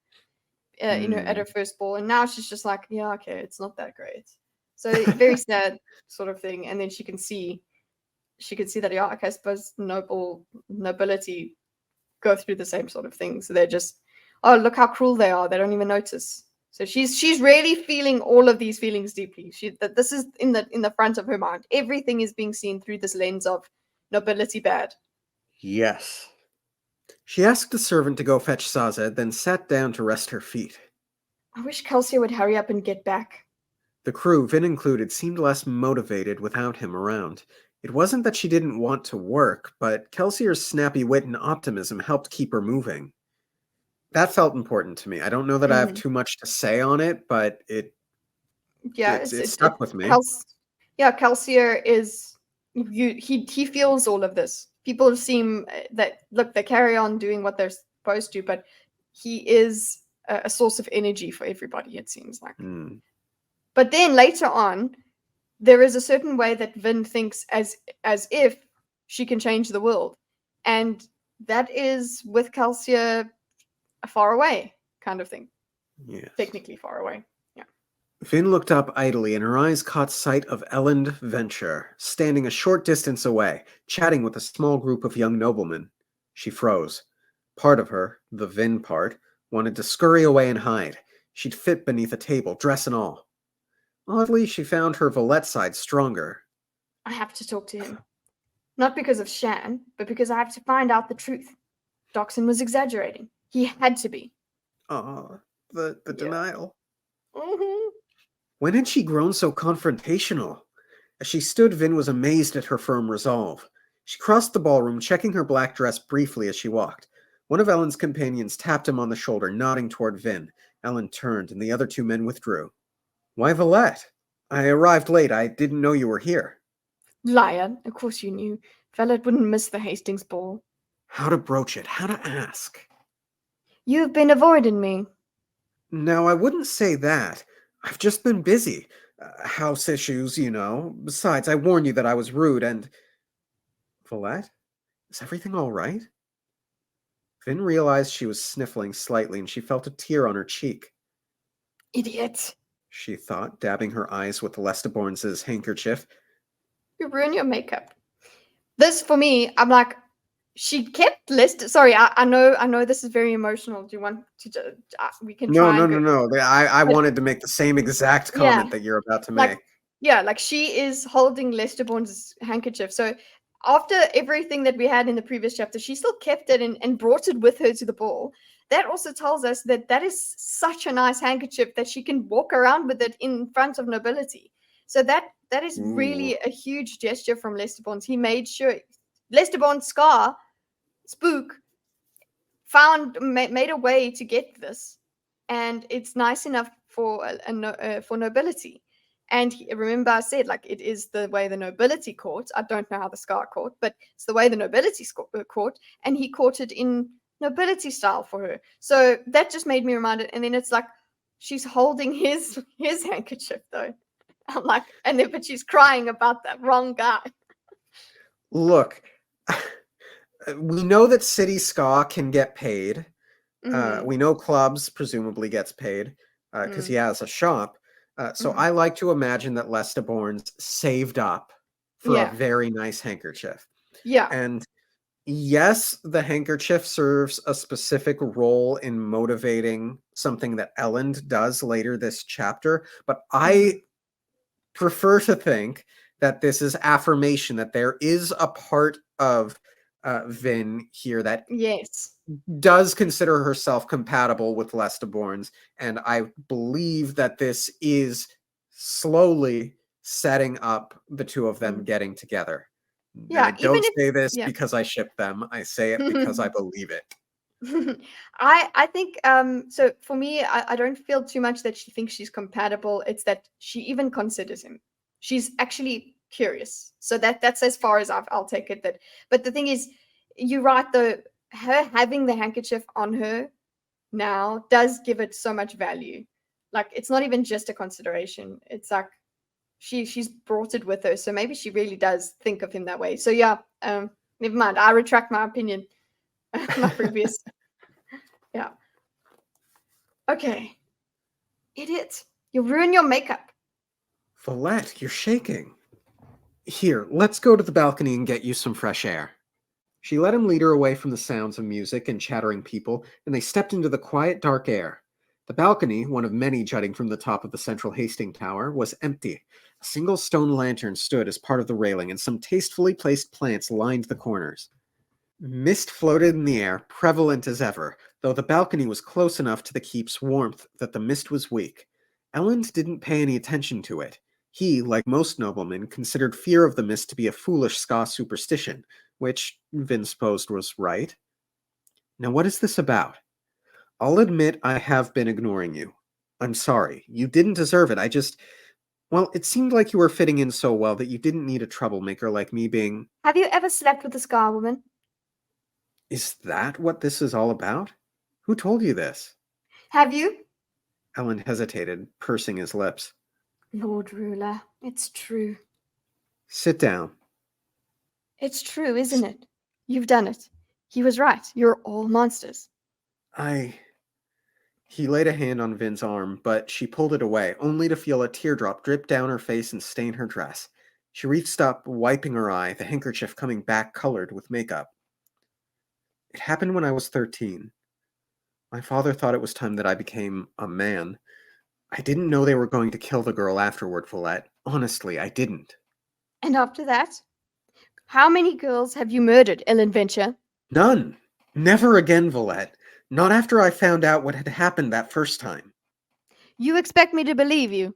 at her first ball. And now she's just like, yeah, okay, it's not that great. So very sad sort of thing. And then she can see that, yeah, okay, I suppose nobility go through the same sort of thing. So they're just, oh, look how cruel they are. They don't even notice. So she's really feeling all of these feelings deeply. This is in the front of her mind. Everything is being seen through this lens of nobility bad. Yes. She asked the servant to go fetch Saza, then sat down to rest her feet. I wish Kelsey would hurry up and get back. The crew, Vin included, seemed less motivated without him around. It wasn't that she didn't want to work, but Kelsier's snappy wit and optimism helped keep her moving. That felt important to me. I don't know that I have too much to say on it, but it stuck with me. Kelsier is he feels all of this. People seem that they carry on doing what they're supposed to, but he is a source of energy for everybody, it seems like. But then later on, there is a certain way that Vin thinks as if she can change the world. And that is with Calcia far away, kind of thing. Yes. Technically far away. Yeah. Vin looked up idly, and her eyes caught sight of Elend Venture, standing a short distance away, chatting with a small group of young noblemen. She froze. Part of her, the Vin part, wanted to scurry away and hide. She'd fit beneath a table, dress and all. Oddly, she found her Valette side stronger. I have to talk to him. Not because of Shan, but because I have to find out the truth. Doxson was exaggerating. He had to be. The denial. Mm-hmm. When had she grown so confrontational? As she stood, Vin was amazed at her firm resolve. She crossed the ballroom, checking her black dress briefly as she walked. One of Ellen's companions tapped him on the shoulder, nodding toward Vin. Ellen turned, and the other two men withdrew. Why Valette? I arrived late. I didn't know you were here. Liar. Of course you knew. Valette wouldn't miss the Hastings ball. How to broach it, how to ask. You've been avoiding me. No, I wouldn't say that. I've just been busy. House issues, you know. Besides, I warned you that I was rude and... Valette? Is everything all right? Vin realized she was sniffling slightly, and she felt a tear on her cheek. Idiot. She thought, dabbing her eyes with Lestiborn's handkerchief. You ruin your makeup. This, for me, I'm like, she kept Sorry, I know this is very emotional. Do you want to... we can try No. I wanted to make the same exact comment that you're about to make. Yeah, like she is holding Lestiborn's handkerchief. So after everything that we had in the previous chapter, she still kept it and brought it with her to the ball. That also tells us that is such a nice handkerchief that she can walk around with it in front of nobility. So that is really a huge gesture from Lestiborn. He made sure Lestiborn's spook made a way to get this, and it's nice enough for for nobility. And remember, I said, like, it is the way the nobility court. I don't know how the Scar court, but it's the way the nobility court, and he courted in nobility style for her. So that just made me reminded. And then it's like she's holding his handkerchief though. I'm like, but she's crying about that wrong guy. Look, we know that City Ska can get paid. We know Clubs presumably gets paid because he has a shop. So I like to imagine that Lestiborn's saved up for a very nice handkerchief. Yeah. And yes, the handkerchief serves a specific role in motivating something that Elend does later this chapter, but I prefer to think that this is affirmation that there is a part of Vin here that does consider herself compatible with Lestiborn's, and I believe that this is slowly setting up the two of them getting together. Yeah, I don't say this because I ship them. I say it because I believe it. I think so for me, I don't feel too much that she thinks she's compatible. It's that she even considers him. She's actually curious. So that's as far as I'll take it. But the thing is, you're right though, her having the handkerchief on her now does give it so much value. Like, it's not even just a consideration. It's like she's brought it with her. So maybe she really does think of him that way. So yeah, never mind. I retract my opinion. My previous. Yeah. Okay. Idiot. You ruin your makeup. Valette, you're shaking. Here, let's go to the balcony and get you some fresh air. She let him lead her away from the sounds of music and chattering people, and they stepped into the quiet, dark air. The balcony, one of many jutting from the top of the central Hastings Tower, was empty. A single stone lantern stood as part of the railing, and some tastefully placed plants lined the corners. Mist floated in the air, prevalent as ever, though the balcony was close enough to the keep's warmth that the mist was weak. Elend didn't pay any attention to it. He, like most noblemen, considered fear of the mist to be a foolish Ska superstition, which Vin supposed was right. Now what is this about? I'll admit I have been ignoring you. I'm sorry. You didn't deserve it. Well, it seemed like you were fitting in so well that you didn't need a troublemaker like me being... Have you ever slept with a Ska woman? Is that what this is all about? Who told you this? Have you? Elend hesitated, pursing his lips. Lord Ruler, it's true. Sit down. It's true, isn't it? You've done it. He was right. You're all monsters. He laid a hand on Vin's arm, but she pulled it away, only to feel a teardrop drip down her face and stain her dress. She reached up, wiping her eye, the handkerchief coming back colored with makeup. It happened when I was 13. My father thought it was time that I became a man. I didn't know they were going to kill the girl afterward, Follette. Honestly, I didn't. And after that? How many girls have you murdered, Ellen Venture? None. Never again, Volette. Not after I found out what had happened that first time. You expect me to believe you?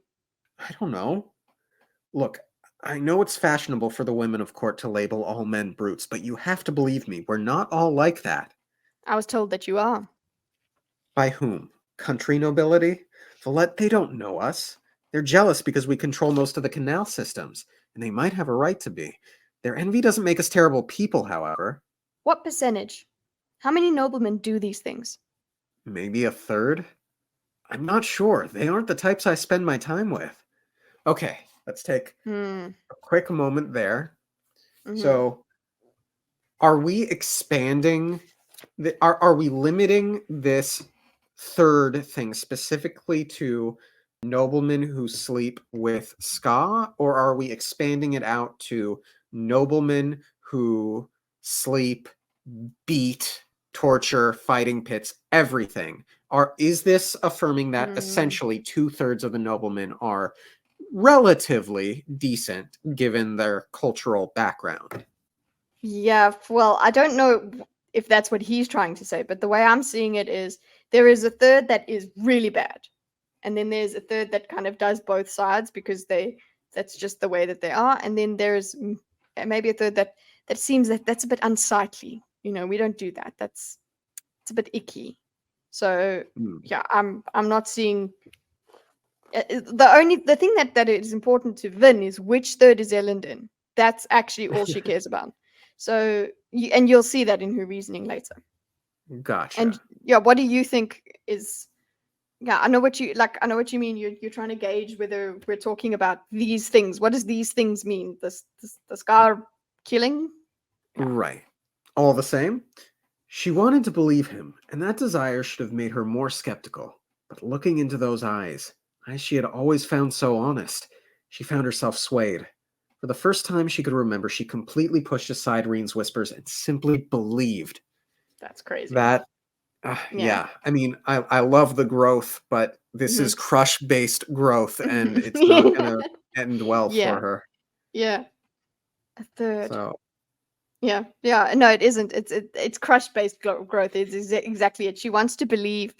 I don't know. Look, I know it's fashionable for the women of court to label all men brutes, but you have to believe me, we're not all like that. I was told that you are. By whom? Country nobility? Volette, they don't know us. They're jealous because we control most of the canal systems, and they might have a right to be. Their envy doesn't make us terrible people, however. What percentage? How many noblemen do these things? Maybe a third? I'm not sure. They aren't the types I spend my time with. Okay, let's take a quick moment there. So, are we expanding? Are we limiting this third thing specifically to noblemen who sleep with ska, or are we expanding it out to noblemen who sleep, beat, torture, fighting pits, everything? Is this affirming that essentially 2/3 of the noblemen are relatively decent given their cultural background? Yeah, well, I don't know if that's what he's trying to say, but the way I'm seeing it is there is a third that is really bad. And then there's a third that kind of does both sides because that's just the way that they are. And then there's maybe a third that seems that's a bit unsightly. We don't do that. It's a bit icky. So yeah, I'm not seeing the thing that is important to Vin is which third is Ellen in. That's actually all she cares about. So you'll see that in her reasoning later. Gotcha. And yeah, what do you think is? Yeah, I know what you like. I know what you mean. You're trying to gauge whether we're talking about these things. What does these things mean? The scar killing? Yeah. Right. All the same, she wanted to believe him, and that desire should have made her more skeptical. But looking into those eyes she had always found so honest, she found herself swayed. For the first time she could remember, she completely pushed aside Reen's whispers and simply believed. That's crazy. That, yeah. I mean, I love the growth, but this is crush-based growth, and it's not going to end well for her. Yeah. A third. So. Yeah. No, it isn't. It's crush-based growth. It's exactly it. She wants to believe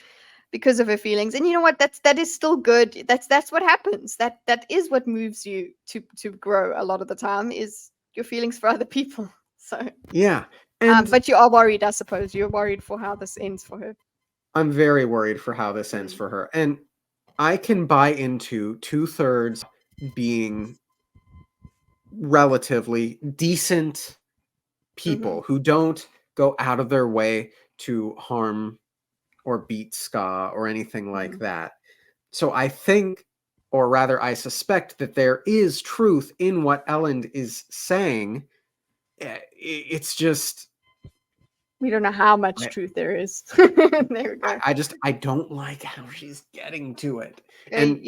because of her feelings, and you know what? That is still good. That's what happens. That is what moves you to grow a lot of the time is your feelings for other people. So yeah. But you are worried, I suppose. You're worried for how this ends for her. I'm very worried for how this ends for her. And I can buy into 2/3 being relatively decent people who don't go out of their way to harm or beat ska or anything like that. So I think, or rather I suspect, that there is truth in what Ellen is saying. It's just... we don't know how much truth there is. There we go. I don't like how she's getting to it. And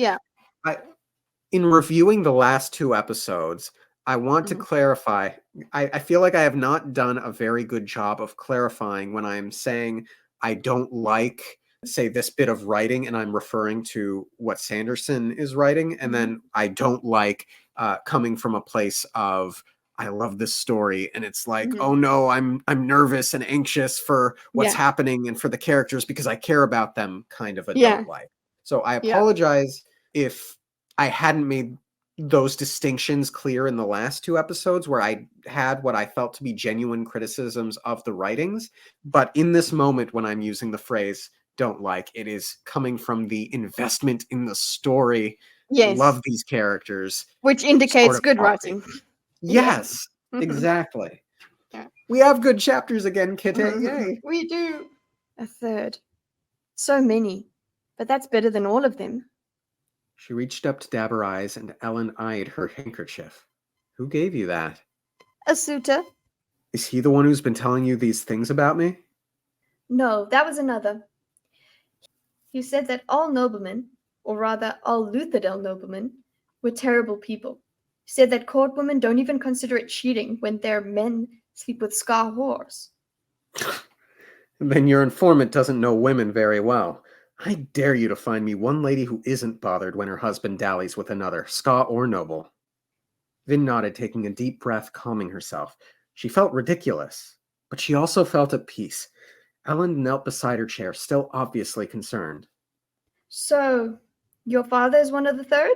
in reviewing the last 2 episodes, I want to clarify. I feel like I have not done a very good job of clarifying when I'm saying I don't like, say, this bit of writing, and I'm referring to what Sanderson is writing, and then I don't like coming from a place of I love this story, and it's like, oh no, I'm nervous and anxious for what's happening and for the characters because I care about them, kind of a don't like. So I apologize if I hadn't made those distinctions clear in the last 2 episodes where I had what I felt to be genuine criticisms of the writings. But in this moment, when I'm using the phrase don't like, it is coming from the investment in the story. Love these characters. Which indicates good writing. Yes, exactly. Yeah. We have good chapters again, Kitteh. Yay. We do. A third. So many. But that's better than all of them. She reached up to dab her eyes, and Ellen eyed her handkerchief. Who gave you that? A suitor. Is he the one who's been telling you these things about me? No, that was another. He said that all noblemen, or rather all Luthadel noblemen, were terrible people. He said that court women don't even consider it cheating when their men sleep with Scar whores. Then your informant doesn't know women very well. I dare you to find me one lady who isn't bothered when her husband dallies with another, Ska or noble. Vin nodded, taking a deep breath, calming herself. She felt ridiculous, but she also felt at peace. Ellen knelt beside her chair, still obviously concerned. So, your father is one of the third?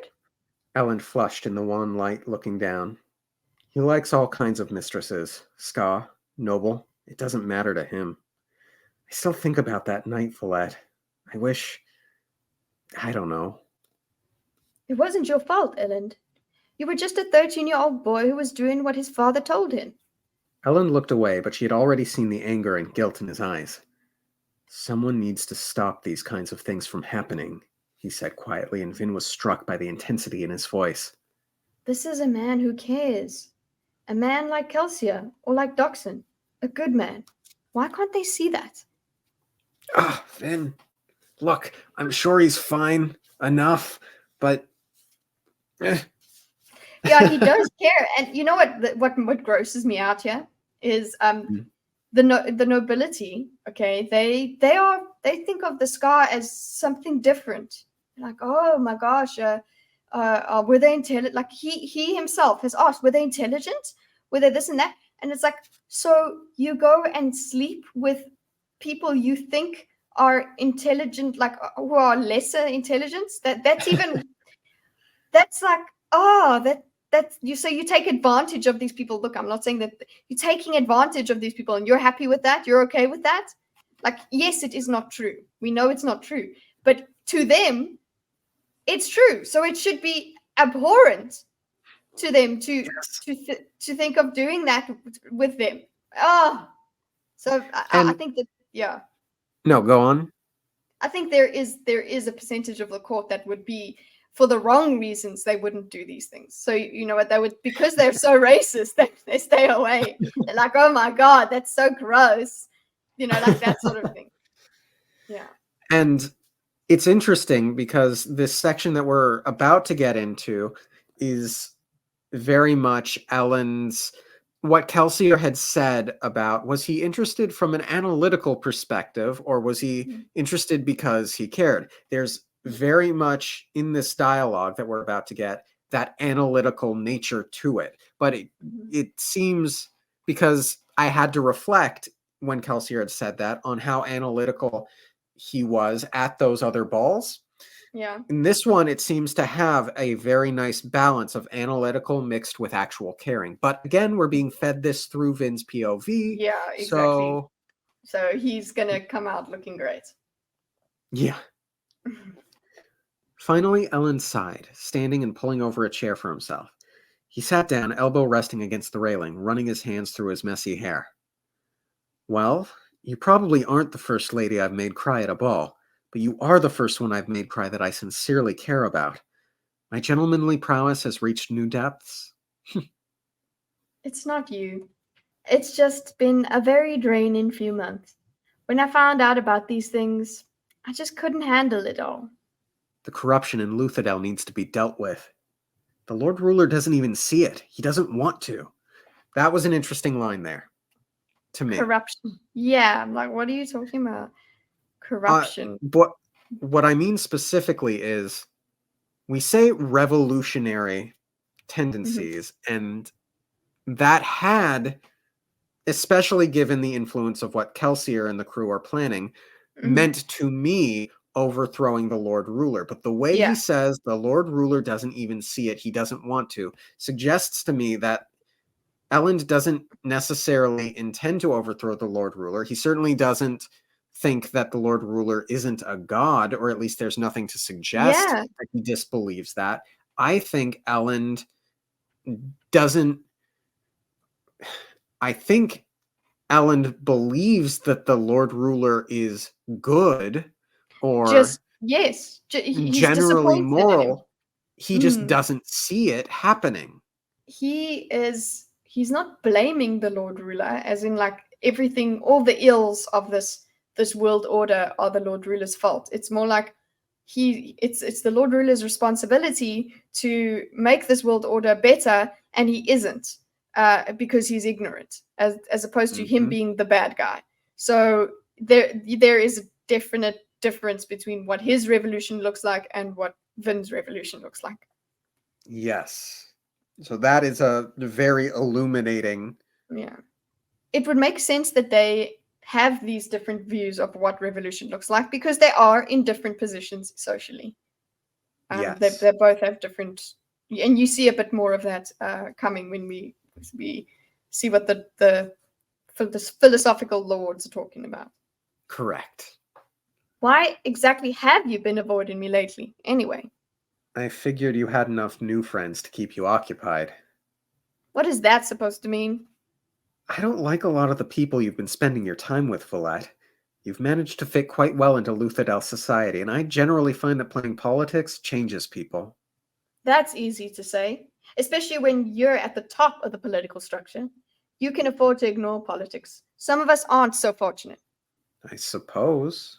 Ellen flushed in the wan light, looking down. He likes all kinds of mistresses. Ska, noble, it doesn't matter to him. I still think about that night, Follette. I wish... I don't know. It wasn't your fault, Ellen. You were just a 13-year-old boy who was doing what his father told him. Ellen looked away, but she had already seen the anger and guilt in his eyes. Someone needs to stop these kinds of things from happening, he said quietly, and Vin was struck by the intensity in his voice. This is a man who cares. A man like Kelsier, or like Doxon. A good man. Why can't they see that? Ah, Vin. Look, I'm sure he's fine enough, but... Yeah, he does care. And you know what grosses me out here is the nobility. Okay, they think of the Scar as something different. Like, oh my gosh, were they intelligent? Like he himself has asked, were they intelligent? Were they this and that? And it's like, so you go and sleep with people you think are intelligent, like who are lesser intelligence. That's even that's like, oh, that's you. So you take advantage of these people. Look, I'm not saying that you're taking advantage of these people and you're happy with that. You're okay with that. Like, yes, it is not true. We know it's not true, but to them, it's true. So it should be abhorrent to them to think of doing that with them. Oh, so I think that, yeah. No, go on. I think there is a percentage of the court that would be, for the wrong reasons, they wouldn't do these things. So you know what, they would, because they're so racist, they stay away. They're like, oh my god, that's so gross, you know, like that sort of thing. Yeah. And it's interesting because this section that we're about to get into is very much Ellen's, what Kelsier had said about, was he interested from an analytical perspective or was he interested because he cared? There's very much in this dialogue that we're about to get that analytical nature to it. But it seems, because I had to reflect when Kelsier had said that on how analytical he was at those other balls. Yeah. In this one, it seems to have a very nice balance of analytical mixed with actual caring. But again, we're being fed this through Vin's POV. Yeah, exactly. So he's going to come out looking great. Yeah. Finally, Ellen sighed, standing and pulling over a chair for himself. He sat down, elbow resting against the railing, running his hands through his messy hair. Well, you probably aren't the first lady I've made cry at a ball, but you are the first one I've made cry that I sincerely care about. My gentlemanly prowess has reached new depths. It's not you. It's just been a very draining few months. When I found out about these things, I just couldn't handle it all. The corruption in Luthadel needs to be dealt with. The Lord Ruler doesn't even see it. He doesn't want to. That was an interesting line there, to me. Corruption. Yeah, I'm like, what are you talking about? Corruption. What I mean specifically is, we say revolutionary tendencies, and that had, especially given the influence of what Kelsier and the crew are planning, meant to me overthrowing the Lord Ruler. But the way he says the Lord Ruler doesn't even see it, he doesn't want to, suggests to me that Elend doesn't necessarily intend to overthrow the Lord Ruler. He certainly doesn't think that the Lord Ruler isn't a god, or at least there's nothing to suggest that he disbelieves that. I think Elend doesn't... I think Elend believes that the Lord Ruler is good, or he's generally moral. He just doesn't see it happening. He he's not blaming the Lord Ruler, as in like everything, all the ills of this world order are the Lord Ruler's fault. It's more like it's the Lord Ruler's responsibility to make this world order better, and he isn't, because he's ignorant, as opposed to him being the bad guy. So there is a definite difference between what his revolution looks like and what Vin's revolution looks like. Yes. So that is a very illuminating. Yeah. It would make sense that they have these different views of what revolution looks like, because they are in different positions socially. Yes. They both have different, and you see a bit more of that coming when we see what the philosophical lords are talking about. Correct. Why exactly have you been avoiding me lately, anyway? I figured you had enough new friends to keep you occupied. What is that supposed to mean? I don't like a lot of the people you've been spending your time with, Follette. You've managed to fit quite well into Luthadel society, and I generally find that playing politics changes people. That's easy to say, especially when you're at the top of the political structure. You can afford to ignore politics. Some of us aren't so fortunate. I suppose.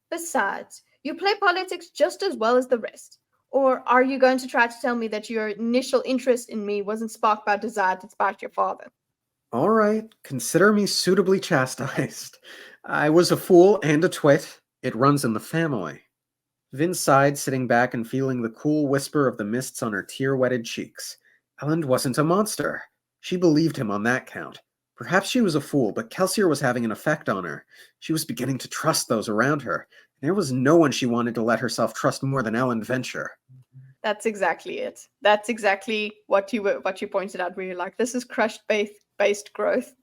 Besides, you play politics just as well as the rest. Or are you going to try to tell me that your initial interest in me wasn't sparked by desire to spite your father? All right, consider me suitably chastised. I was a fool and a twit. It runs in the family. Vin sighed, sitting back and feeling the cool whisper of the mists on her tear-wetted cheeks. Elend wasn't a monster. She believed him on that count. Perhaps she was a fool, but Kelsier was having an effect on her. She was beginning to trust those around her. There was no one she wanted to let herself trust more than Elend Venture. That's exactly it. That's exactly what you pointed out, where you're like, this is crushed-based growth.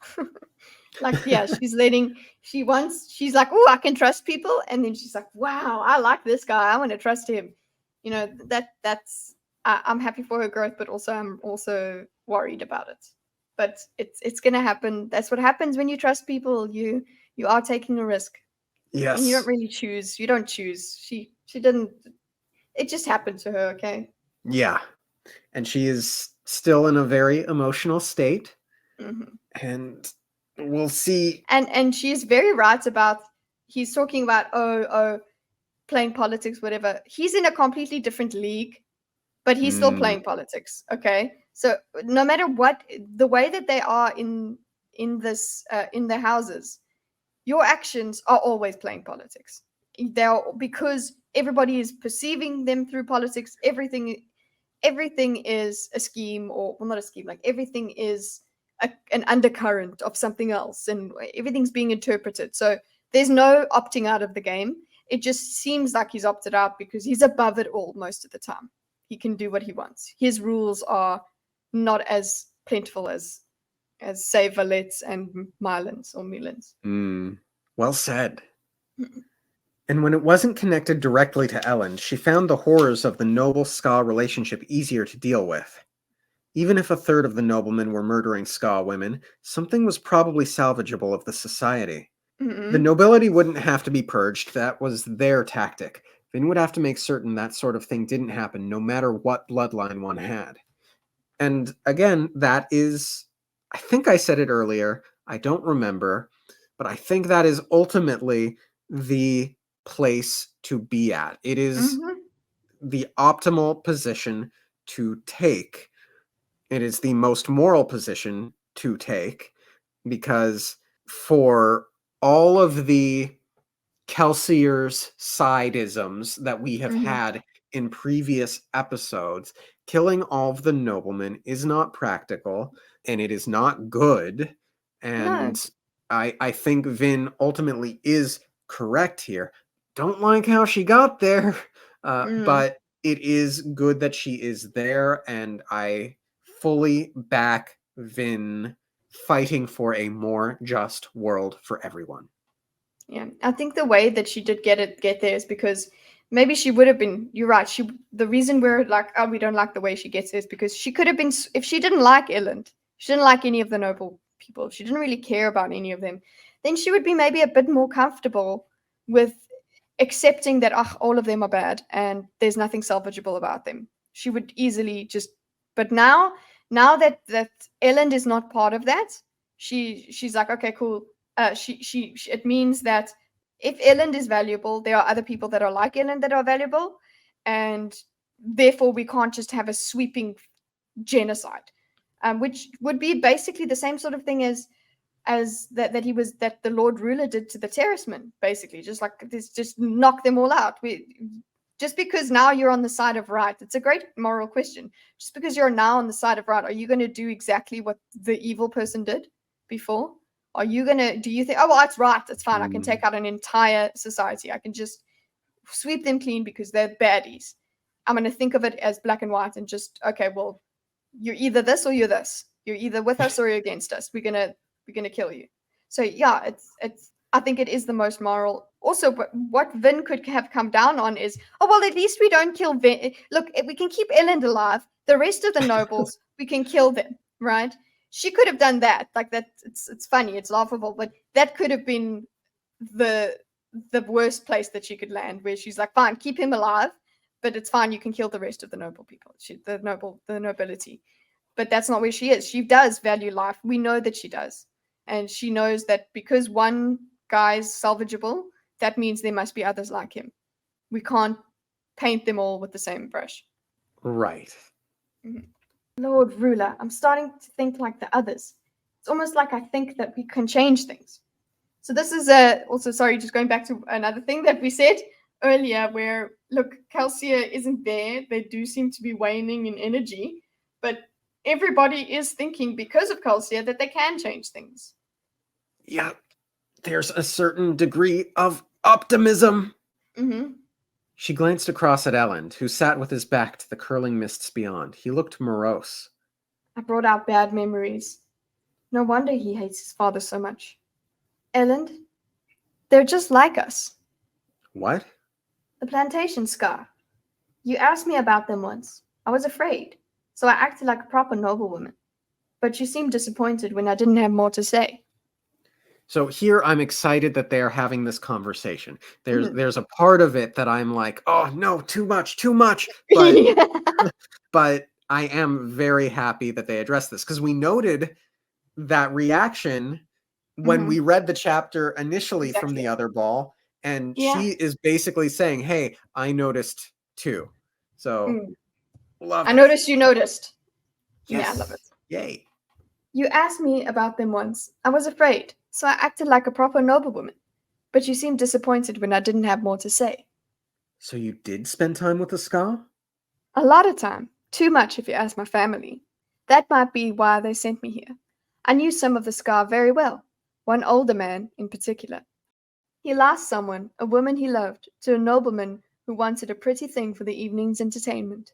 Like, yeah, she's like, oh, I can trust people, and then she's like, wow, I like this guy, I want to trust him. You know, I'm happy for her growth, but also I'm also worried about it. But it's gonna happen. That's what happens when you trust people. You are taking a risk. Yes. And you don't really choose. You don't choose. She didn't. It just happened to her, okay? Yeah. And she is still in a very emotional state. Mm-hmm. And we'll see. And she's very right about, he's talking about, playing politics, whatever. He's in a completely different league, but he's still playing politics, okay? So no matter what, the way that they are in this in their houses, your actions are always playing politics. They are, because everybody is perceiving them through politics. Everything is a scheme, or well, not a scheme. Like everything is an undercurrent of something else, and everything's being interpreted. So there's no opting out of the game. It just seems like he's opted out because he's above it all most of the time. He can do what he wants. His rules are not as plentiful as say Valet's and Mylan's or Milan's. Well said. And when it wasn't connected directly to Elend, she found the horrors of the noble-ska relationship easier to deal with. Even if a third of the noblemen were murdering ska women, something was probably salvageable of the society. The nobility wouldn't have to be purged. That was their tactic. Vin would have to make certain that sort of thing didn't happen, no matter what bloodline one had. And again, that is, I think I said it earlier, I don't remember, but I think that is ultimately the place to be at. It is the optimal position to take. It is the most moral position to take, because for all of the Kelsier's side-isms that we have had in previous episodes, killing all of the noblemen is not practical, and it is not good. And no. I think Vin ultimately is correct here. Don't like how she got there, but it is good that she is there, and I fully back Vin fighting for a more just world for everyone. Yeah, I think the way that she did get there is because maybe she would have been, you're right, the reason we're like, oh, we don't like the way she gets there is because she could have been, if she didn't like Elend, she didn't like any of the noble people, she didn't really care about any of them, then she would be maybe a bit more comfortable with accepting that all of them are bad and there's nothing salvageable about them. She would easily just, but now Now that Ellen is not part of that, she's like, okay, cool. It means that if Ellen is valuable, there are other people that are like Ellen that are valuable, and therefore we can't just have a sweeping genocide, which would be basically the same sort of thing as that the Lord Ruler did to the terracemen, basically, just like this, just knock them all out. Just because now you're on the side of right, it's a great moral question. Just because you're now on the side of right, are you going to do exactly what the evil person did before? Are you going to, do you think, oh, well, that's right, that's fine, I can take out an entire society, I can just sweep them clean because they're baddies. I'm going to think of it as black and white and just, okay, well, you're either this or you're this. You're either with us or you're against us. We're gonna kill you. So yeah, it's I think it is the most moral. Also, what Vin could have come down on is, oh well, at least we don't kill Vin. Look, we can keep Ellen alive. The rest of the nobles, we can kill them, right? She could have done that. Like that, it's funny, it's laughable, but that could have been the worst place that she could land, where she's like, fine, keep him alive, but it's fine, you can kill the rest of the noble people, the nobility. But that's not where she is. She does value life. We know that she does. And she knows that because one guy's salvageable, that means there must be others like him. We can't paint them all with the same brush. Right. Lord Ruler, I'm starting to think like the others. It's almost like I think that we can change things. So this is also, sorry, just going back to another thing that we said earlier, where, look, Calcia isn't there. They do seem to be waning in energy, but everybody is thinking, because of Calcia, that they can change things. Yeah, there's a certain degree of optimism. Mm-hmm. She glanced across at Elend, who sat with his back to the curling mists beyond. He looked morose. I brought out bad memories. No wonder he hates his father so much. Elend, they're just like us. What? The plantation scar. You asked me about them once. I was afraid, so I acted like a proper noblewoman. But you seemed disappointed when I didn't have more to say. So here I'm excited that they're having this conversation. There's a part of it that I'm like, oh no, too much. But but I am very happy that they addressed this, because we noted that reaction when we read the chapter initially from the other ball, and she is basically saying, hey, I noticed too. So love I it. noticed you noticed. Yes. Yeah, I love it. Yay. You asked me about them once. I was afraid, so I acted like a proper noblewoman. But you seemed disappointed when I didn't have more to say. So you did spend time with the Ska? A lot of time. Too much, if you ask my family. That might be why they sent me here. I knew some of the Ska very well. One older man, in particular. He lost someone, a woman he loved, to a nobleman who wanted a pretty thing for the evening's entertainment.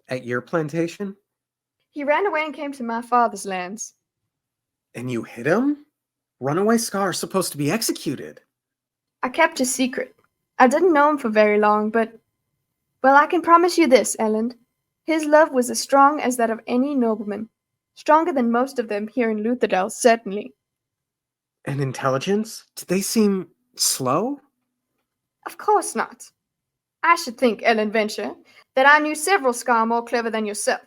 At your plantation? He ran away and came to my father's lands. And you hit him? Runaway Ska are supposed to be executed. I kept his secret. I didn't know him for very long, but... Well, I can promise you this, Elend. His love was as strong as that of any nobleman. Stronger than most of them here in Lutherdale, certainly. And intelligence? Did they seem slow? Of course not. I should think, Elend Venture, that I knew several Ska more clever than yourself.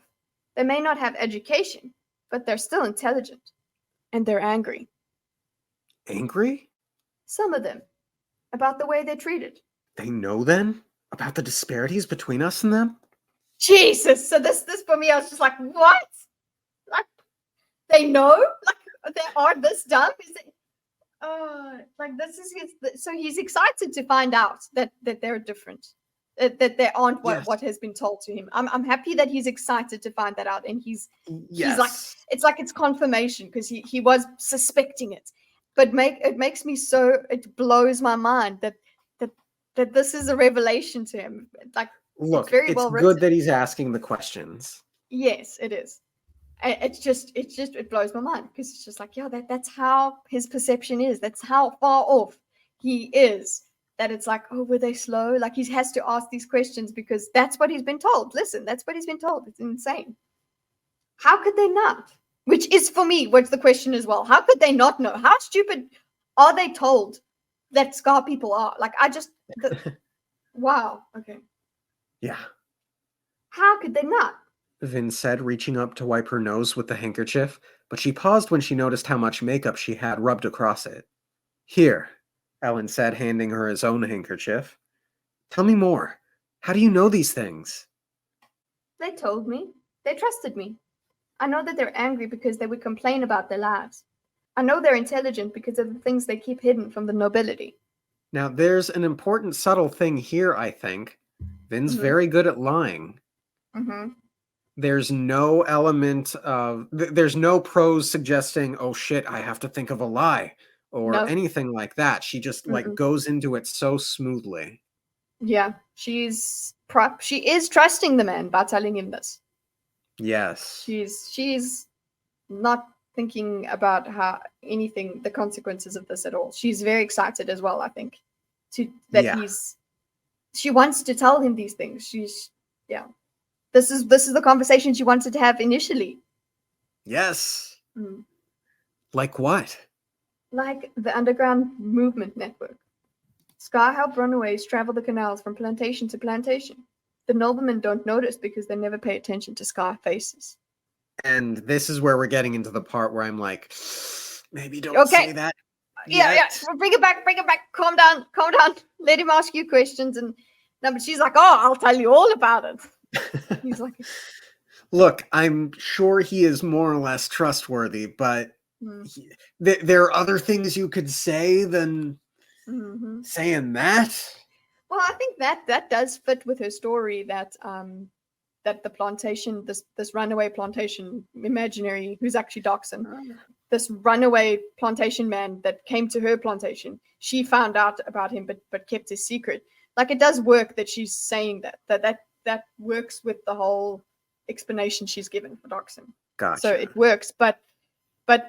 They may not have education, but they're still intelligent. And they're angry. Angry? Some of them. About the way they're treated. They know then? About the disparities between us and them? Jesus! So this for me, I was just like, what? Like, they know? Like, they are this dumb? Is it? Like, this is his... So he's excited to find out that they're different. That they aren't what has been told to him. I'm happy that he's excited to find that out, and he's like, it's like it's confirmation, because he was suspecting it, but it blows my mind that this is a revelation to him. Like, look, it's very well written. Good that he's asking the questions. Yes, it is. It blows my mind, because it's just like, yeah, that's how his perception is. That's how far off he is. That it's like, oh, were they slow? Like, he has to ask these questions because that's what he's been told. Listen, that's what he's been told. It's insane. How could they not? Which is, for me, what's the question as well. How could they not know? How stupid are they told that Ska people are? Like, wow. Okay. Yeah. How could they not? Vin said, reaching up to wipe her nose with the handkerchief, but she paused when she noticed how much makeup she had rubbed across it. Here, Ellen said, handing her his own handkerchief. Tell me more. How do you know these things? They told me. They trusted me. I know that they're angry because they would complain about their lives. I know they're intelligent because of the things they keep hidden from the nobility. Now, there's an important subtle thing here, I think. Vin's very good at lying. Mm-hmm. There's no element of... There's no prose suggesting, oh shit, I have to think of a lie, or anything like that. She just, goes into it so smoothly. Yeah, she is trusting the man by telling him this. Yes. She's not thinking about the consequences of this at all. She's very excited as well, I think, she wants to tell him these things. This is the conversation she wanted to have initially. Yes. Like what? Like the underground movement network. Scar helped runaways travel the canals from plantation to plantation. The noblemen don't notice because they never pay attention to scar faces. And this is where we're getting into the part where I'm like, maybe don't say that. Yeah. Bring it back. Calm down. Let him ask you questions. But she's like, oh, I'll tell you all about it. He's like, look, I'm sure he is more or less trustworthy, but there are other things you could say than saying that. Well, I think that does fit with her story that the plantation, this runaway plantation imaginary, who's actually Dachshund, this runaway plantation man that came to her plantation, she found out about him but kept his secret. Like, it does work that she's saying that works with the whole explanation she's given for Dachshund. Gotcha. So it works, but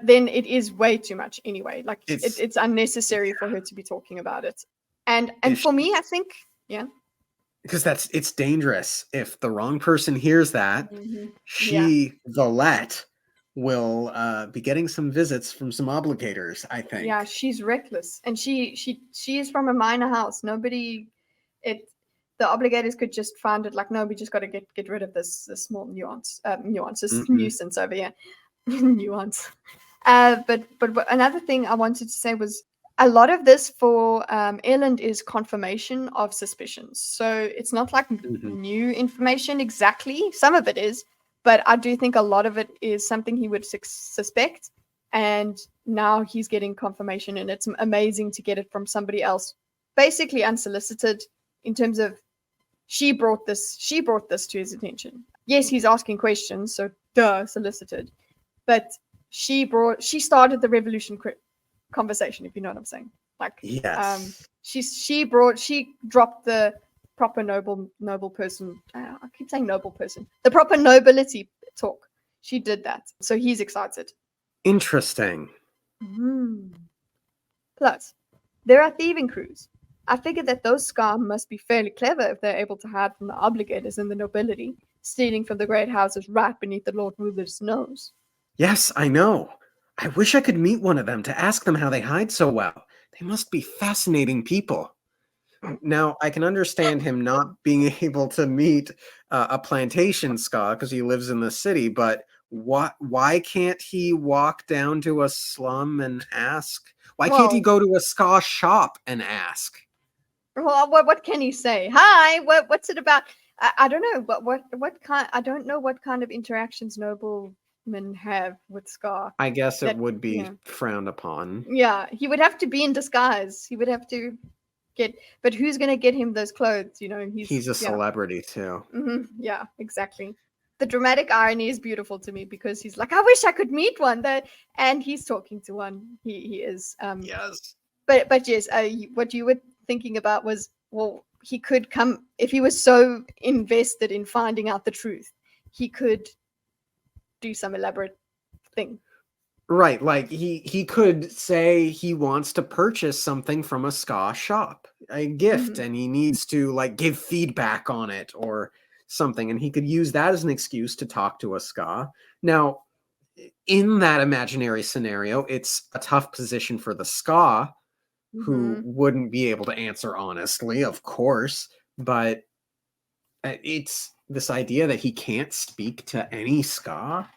then it is way too much anyway. Like, it's unnecessary for her to be talking about it. And for me, I think, because it's dangerous. If the wrong person hears that, Valette, will be getting some visits from some obligators, I think. Yeah, she's reckless. And she is from a minor house. The obligators could just find it like, no, we just got to get rid of this small nuisance over here. Nuance. But another thing I wanted to say was, a lot of this for Erland is confirmation of suspicions. So it's not like new information exactly. Some of it is, but I do think a lot of it is something he would suspect. And now he's getting confirmation, and it's amazing to get it from somebody else, basically unsolicited, in terms of she brought this to his attention. Yes, he's asking questions, so solicited. But she started the revolution conversation, if you know what I'm saying. Like, yes. She dropped the proper noble person. I keep saying noble person. The proper nobility talk. She did that. So he's excited. Interesting. Plus, there are thieving crews. I figured that those Scar must be fairly clever if they're able to hide from the obligators and the nobility, stealing from the great houses right beneath the Lord Ruler's nose. Yes, I know. I wish I could meet one of them to ask them how they hide so well. They must be fascinating people. Now, I can understand him not being able to meet a plantation Ska because he lives in the city, but why can't he walk down to a slum and ask? Why can't he go to a Ska shop and ask? Well, what can he say? Hi, what's it about? I don't know, but what kind? I don't know what kind of interactions noblemen have with Scar. I guess it would be frowned upon. Yeah, he would have to be in disguise. He would have to but who's going to get him those clothes? You know, he's a celebrity too. Yeah, exactly. The dramatic irony is beautiful to me because he's like, I wish I could meet one. And he's talking to one. He is. Yes. But yes, what you were thinking about was, well, he could come, if he was so invested in finding out the truth, he could do some elaborate thing. Right, like he could say he wants to purchase something from a Ska shop, a gift, and he needs to like give feedback on it or something, and he could use that as an excuse to talk to a Ska. Now, in that imaginary scenario, it's a tough position for the Ska, who wouldn't be able to answer honestly, of course, but it's this idea that he can't speak to any Ska.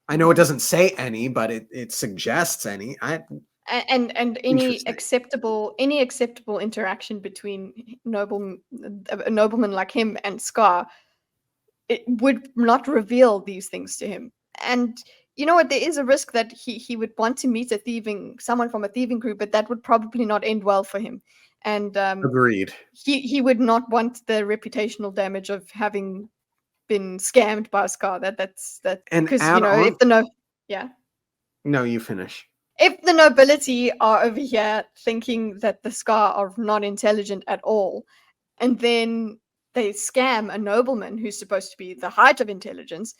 I know it doesn't say any, but it suggests any. And any Interesting. acceptable interaction between a nobleman like him and Scar, it would not reveal these things to him. And you know what? There is a risk that he would want to meet someone from a thieving group, but that would probably not end well for him. And Agreed. he would not want the reputational damage of having been scammed by Scar. That's And because add on. No, you finish. If the nobility are over here thinking that the Scar are not intelligent at all, and then they scam a nobleman who's supposed to be the height of intelligence,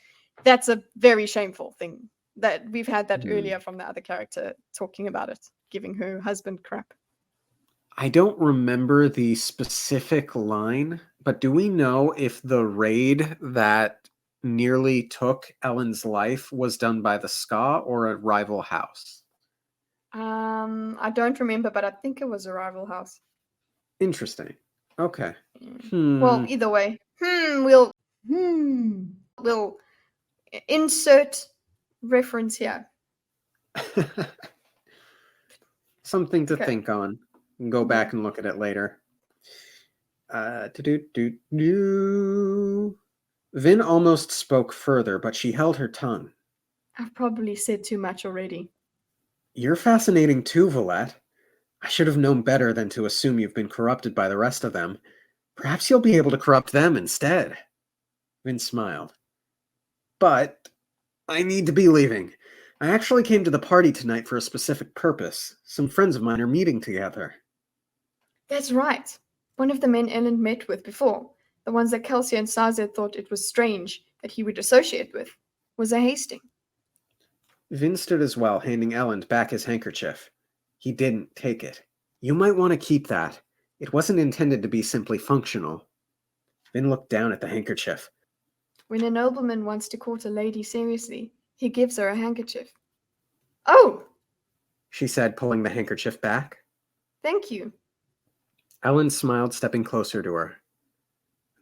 that's a very shameful thing. That we've had that earlier from the other character talking about it, giving her husband crap. I don't remember the specific line, but do we know if the raid that nearly took Ellen's life was done by the Ska or a rival house? I don't remember, but I think it was a rival house. Interesting. Okay. Well, either way, we'll insert reference here. Something to think on. Go back and look at it later. Vin almost spoke further, but she held her tongue. I've probably said too much already. You're fascinating too, Valette. I should have known better than to assume you've been corrupted by the rest of them. Perhaps you'll be able to corrupt them instead. Vin smiled. But I need to be leaving. I actually came to the party tonight for a specific purpose. Some friends of mine are meeting together. That's right. One of the men Ellen met with before, the ones that Kelsey and Sazed thought it was strange that he would associate with, was a Hastings. Vin stood as well, handing Ellen back his handkerchief. He didn't take it. You might want to keep that. It wasn't intended to be simply functional. Vin looked down at the handkerchief. When a nobleman wants to court a lady seriously, he gives her a handkerchief. Oh! She said, pulling the handkerchief back. Thank you. Ellen smiled, stepping closer to her.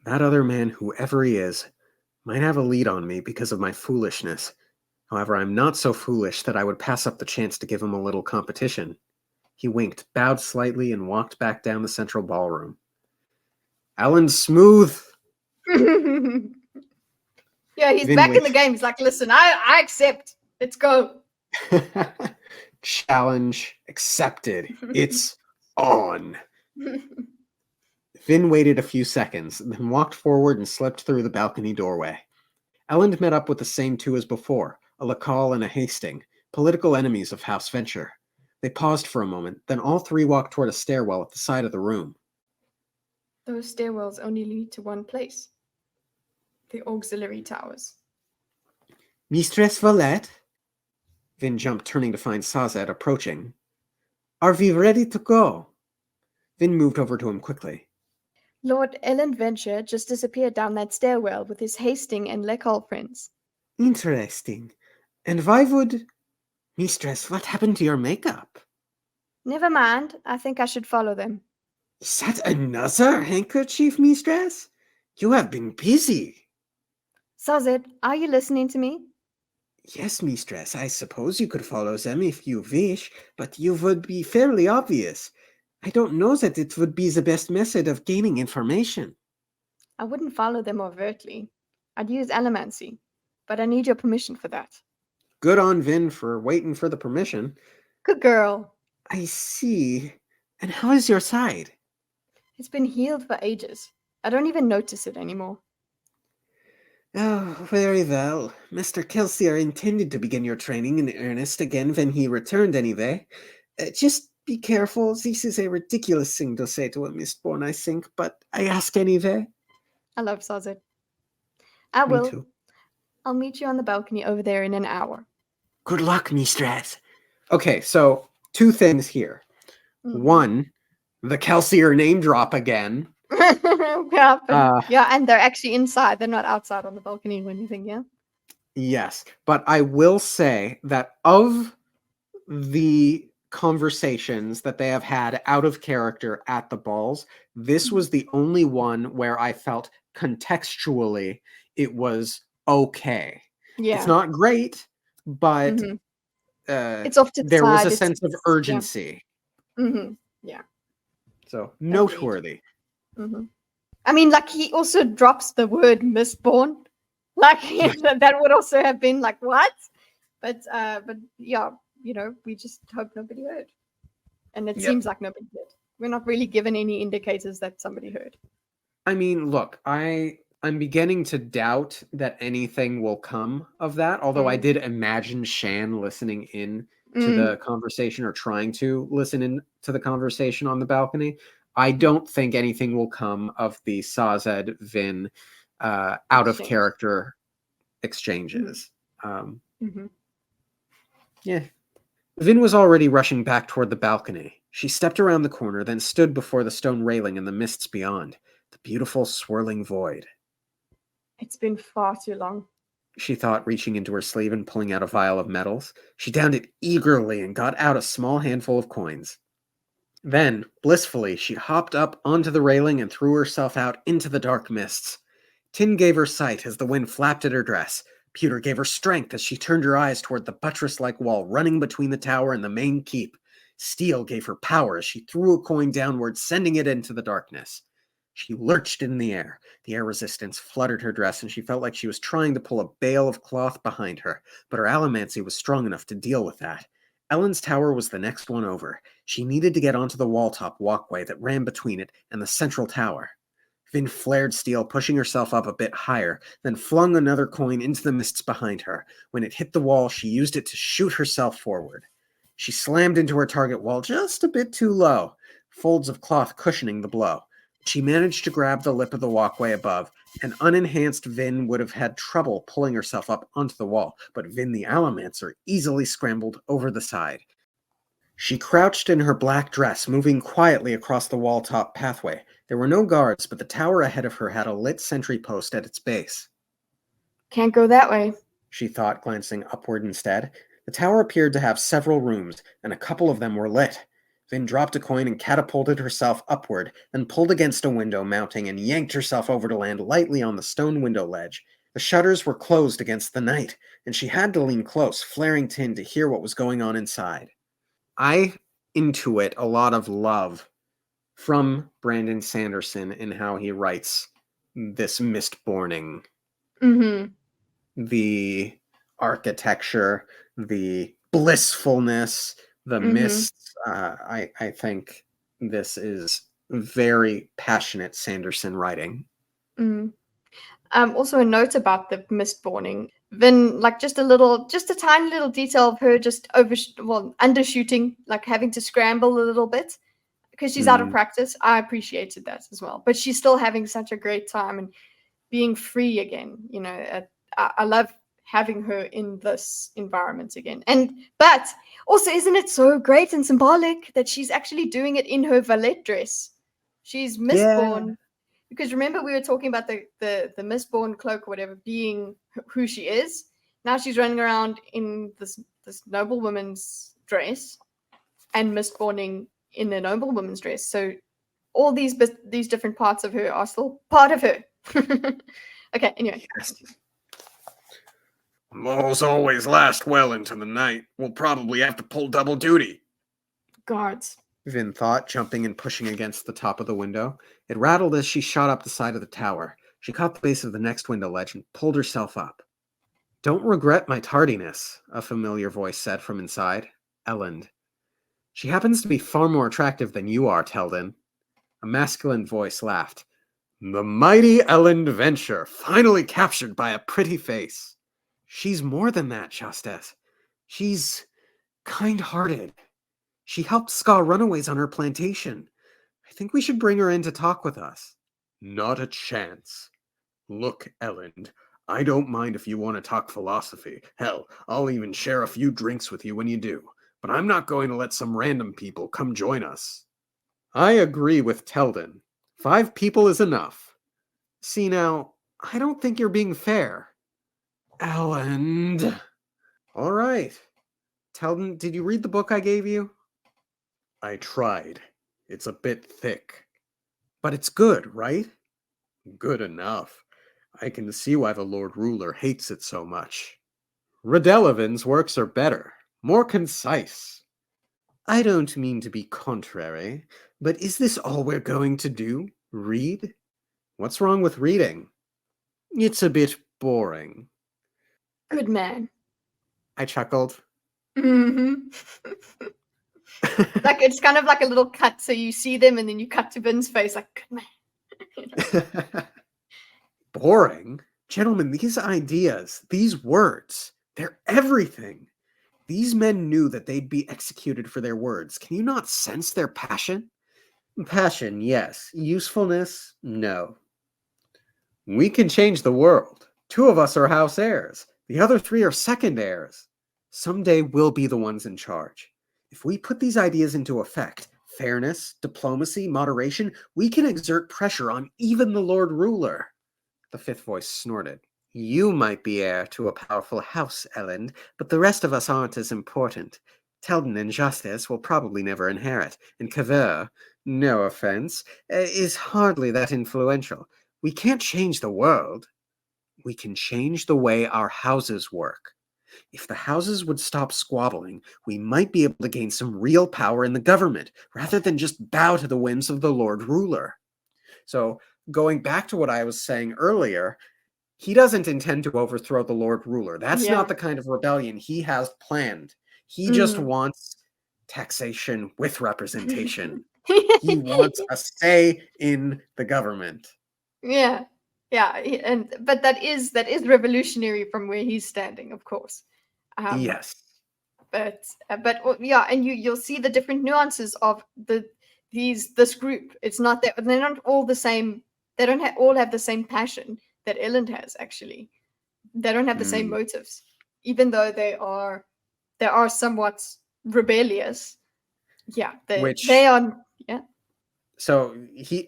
That other man, whoever he is, might have a lead on me because of my foolishness. However, I'm not so foolish that I would pass up the chance to give him a little competition. He winked, bowed slightly, and walked back down the central ballroom. Ellen's smooth. Yeah, he's back in the game. He's like, listen, I accept. Let's go. Challenge accepted. It's on. Vin waited a few seconds, then walked forward and slipped through the balcony doorway. Ellen met up with the same two as before, a Lacalle and a Hastings, political enemies of House Venture. They paused for a moment, then all three walked toward a stairwell at the side of the room. Those stairwells only lead to one place. The auxiliary towers. Mistress Valette? Vin jumped, turning to find Sazed approaching. Are we ready to go? Vin moved over to him quickly. Lord Ellen Venture just disappeared down that stairwell with his Hastings and Lacalle friends. Interesting. And why would... Mistress, what happened to your makeup? Never mind. I think I should follow them. Is that another handkerchief, Mistress? You have been busy. Sazed, are you listening to me? Yes, Mistress. I suppose you could follow them if you wish, but you would be fairly obvious. I don't know that it would be the best method of gaining information. I wouldn't follow them overtly. I'd use allomancy, but I need your permission for that. Good on Vin for waiting for the permission. Good girl. I see. And how is your side? It's been healed for ages. I don't even notice it anymore. Oh, very well. Mr. Kelsier intended to begin your training in earnest again when he returned anyway. Just be careful. This is a ridiculous thing to say to a Mistborn, I think, but I ask anyway. I love Sazed. I will. Me too. I'll meet you on the balcony over there in an hour. Good luck, Mistress. Okay, so 2 things here. One, the Kelsier name drop again. Yeah, and they're actually inside. They're not outside on the balcony or anything, yeah? Yes, but I will say that of the conversations that they have had out of character at the balls, this was the only one where I felt contextually it was okay. Yeah. It's not great, but Mhm. It's off to the there was side. a sense of Yeah. urgency. Yeah. So Agreed. noteworthy. I mean, like, he also drops the word Mistborn. Like, that would also have been like, what? But yeah, you know, we just hope nobody heard. And it Yep. seems like nobody did. We're not really given any indicators that somebody heard. I mean, look, I'm beginning to doubt that anything will come of that, although I did imagine Shan listening in to the conversation or trying to listen in to the conversation on the balcony. I don't think anything will come of the Sazed Vin out of character exchanges. Yeah. Vin was already rushing back toward the balcony. She stepped around the corner, then stood before the stone railing in the mists beyond, the beautiful swirling void. It's been far too long, she thought, reaching into her sleeve and pulling out a vial of metals. She downed it eagerly and got out a small handful of coins. Then, blissfully, she hopped up onto the railing and threw herself out into the dark mists. Tin gave her sight as the wind flapped at her dress. Pewter gave her strength as she turned her eyes toward the buttress-like wall running between the tower and the main keep. Steel gave her power as she threw a coin downward, sending it into the darkness. She lurched in the air. The air resistance fluttered her dress, and she felt like she was trying to pull a bale of cloth behind her, but her allomancy was strong enough to deal with that. Ellen's tower was the next one over. She needed to get onto the wall-top walkway that ran between it and the central tower. Vin flared steel, pushing herself up a bit higher, then flung another coin into the mists behind her. When it hit the wall, she used it to shoot herself forward. She slammed into her target wall just a bit too low, folds of cloth cushioning the blow. She managed to grab the lip of the walkway above. An unenhanced Vin would have had trouble pulling herself up onto the wall, but Vin the Allomancer easily scrambled over the side. She crouched in her black dress, moving quietly across the wall-top pathway. There were no guards, but the tower ahead of her had a lit sentry post at its base. Can't go that way, she thought, glancing upward instead. The tower appeared to have several rooms, and a couple of them were lit. Vin dropped a coin and catapulted herself upward, then pulled against a window mounting and yanked herself over to land lightly on the stone window ledge. The shutters were closed against the night, and she had to lean close, flaring tin to hear what was going on inside. I intuit a lot of love from Brandon Sanderson in how he writes this Mistborning. The architecture, the blissfulness, the mists. I think this is very passionate Sanderson writing. Also a note about the Mistborning. Vin, like, just a tiny little detail of her just undershooting, like having to scramble a little bit because she's out of practice. I appreciated that as well. But she's still having such a great time and being free again. You know, I love having her in this environment again. But also, isn't it so great and symbolic that she's actually doing it in her valet dress? She's Mistborn. Yeah. Because remember, we were talking about the Mistborn cloak or whatever being who she is. Now she's running around in this noblewoman's dress and Mistborning in a noblewoman's dress. So all these different parts of her are still part of her. Okay, anyway. Yes. Laws always last well into the night. We'll probably have to pull double duty. Guards. Vin thought, jumping and pushing against the top of the window. It rattled as she shot up the side of the tower. She caught the base of the next window ledge and pulled herself up. Don't regret my tardiness, a familiar voice said from inside. Elend. She happens to be far more attractive than you are, Teldin. A masculine voice laughed. The mighty Elend Venture, finally captured by a pretty face. She's more than that, Justice. She's kind-hearted. She helped scar runaways on her plantation. I think we should bring her in to talk with us. Not a chance. Look, Elend, I don't mind if you want to talk philosophy. Hell, I'll even share a few drinks with you when you do. But I'm not going to let some random people come join us. I agree with Teldin. 5 people is enough. See now, I don't think you're being fair. Elend. All right. Teldin, did you read the book I gave you? I tried. It's a bit thick. But it's good, right? Good enough. I can see why the Lord Ruler hates it so much. Radelavin's works are better, more concise. I don't mean to be contrary, but is this all we're going to do? Read? What's wrong with reading? It's a bit boring. Good man. I chuckled. Mm-hmm. Like it's kind of like a little cut, so you see them and then you cut to Vin's face like, good man. Boring? Gentlemen, these ideas, these words, they're everything. These men knew that they'd be executed for their words. Can you not sense their passion? Passion, yes. Usefulness, no. We can change the world. 2 of us are house heirs. The other 3 are second heirs. Someday we'll be the ones in charge. If we put these ideas into effect, fairness, diplomacy, moderation, we can exert pressure on even the Lord Ruler. The 5th voice snorted. You might be heir to a powerful house, Elend, but the rest of us aren't as important. Telden and Justice will probably never inherit, and Kavir, no offense, is hardly that influential. We can't change the world. We can change the way our houses work. If the houses would stop squabbling, we might be able to gain some real power in the government, rather than just bow to the whims of the Lord Ruler. So, going back to what I was saying earlier, he doesn't intend to overthrow the Lord Ruler. That's not the kind of rebellion he has planned. He just wants taxation with representation. He wants a say in the government. Yeah, but that is revolutionary from where he's standing, of course. Yes. But yeah, and you'll see the different nuances of this group. It's not that they're not all the same. They don't all have the same passion that Elend has. Actually, they don't have the same motives, even though they are somewhat rebellious. Yeah, they are. Yeah. So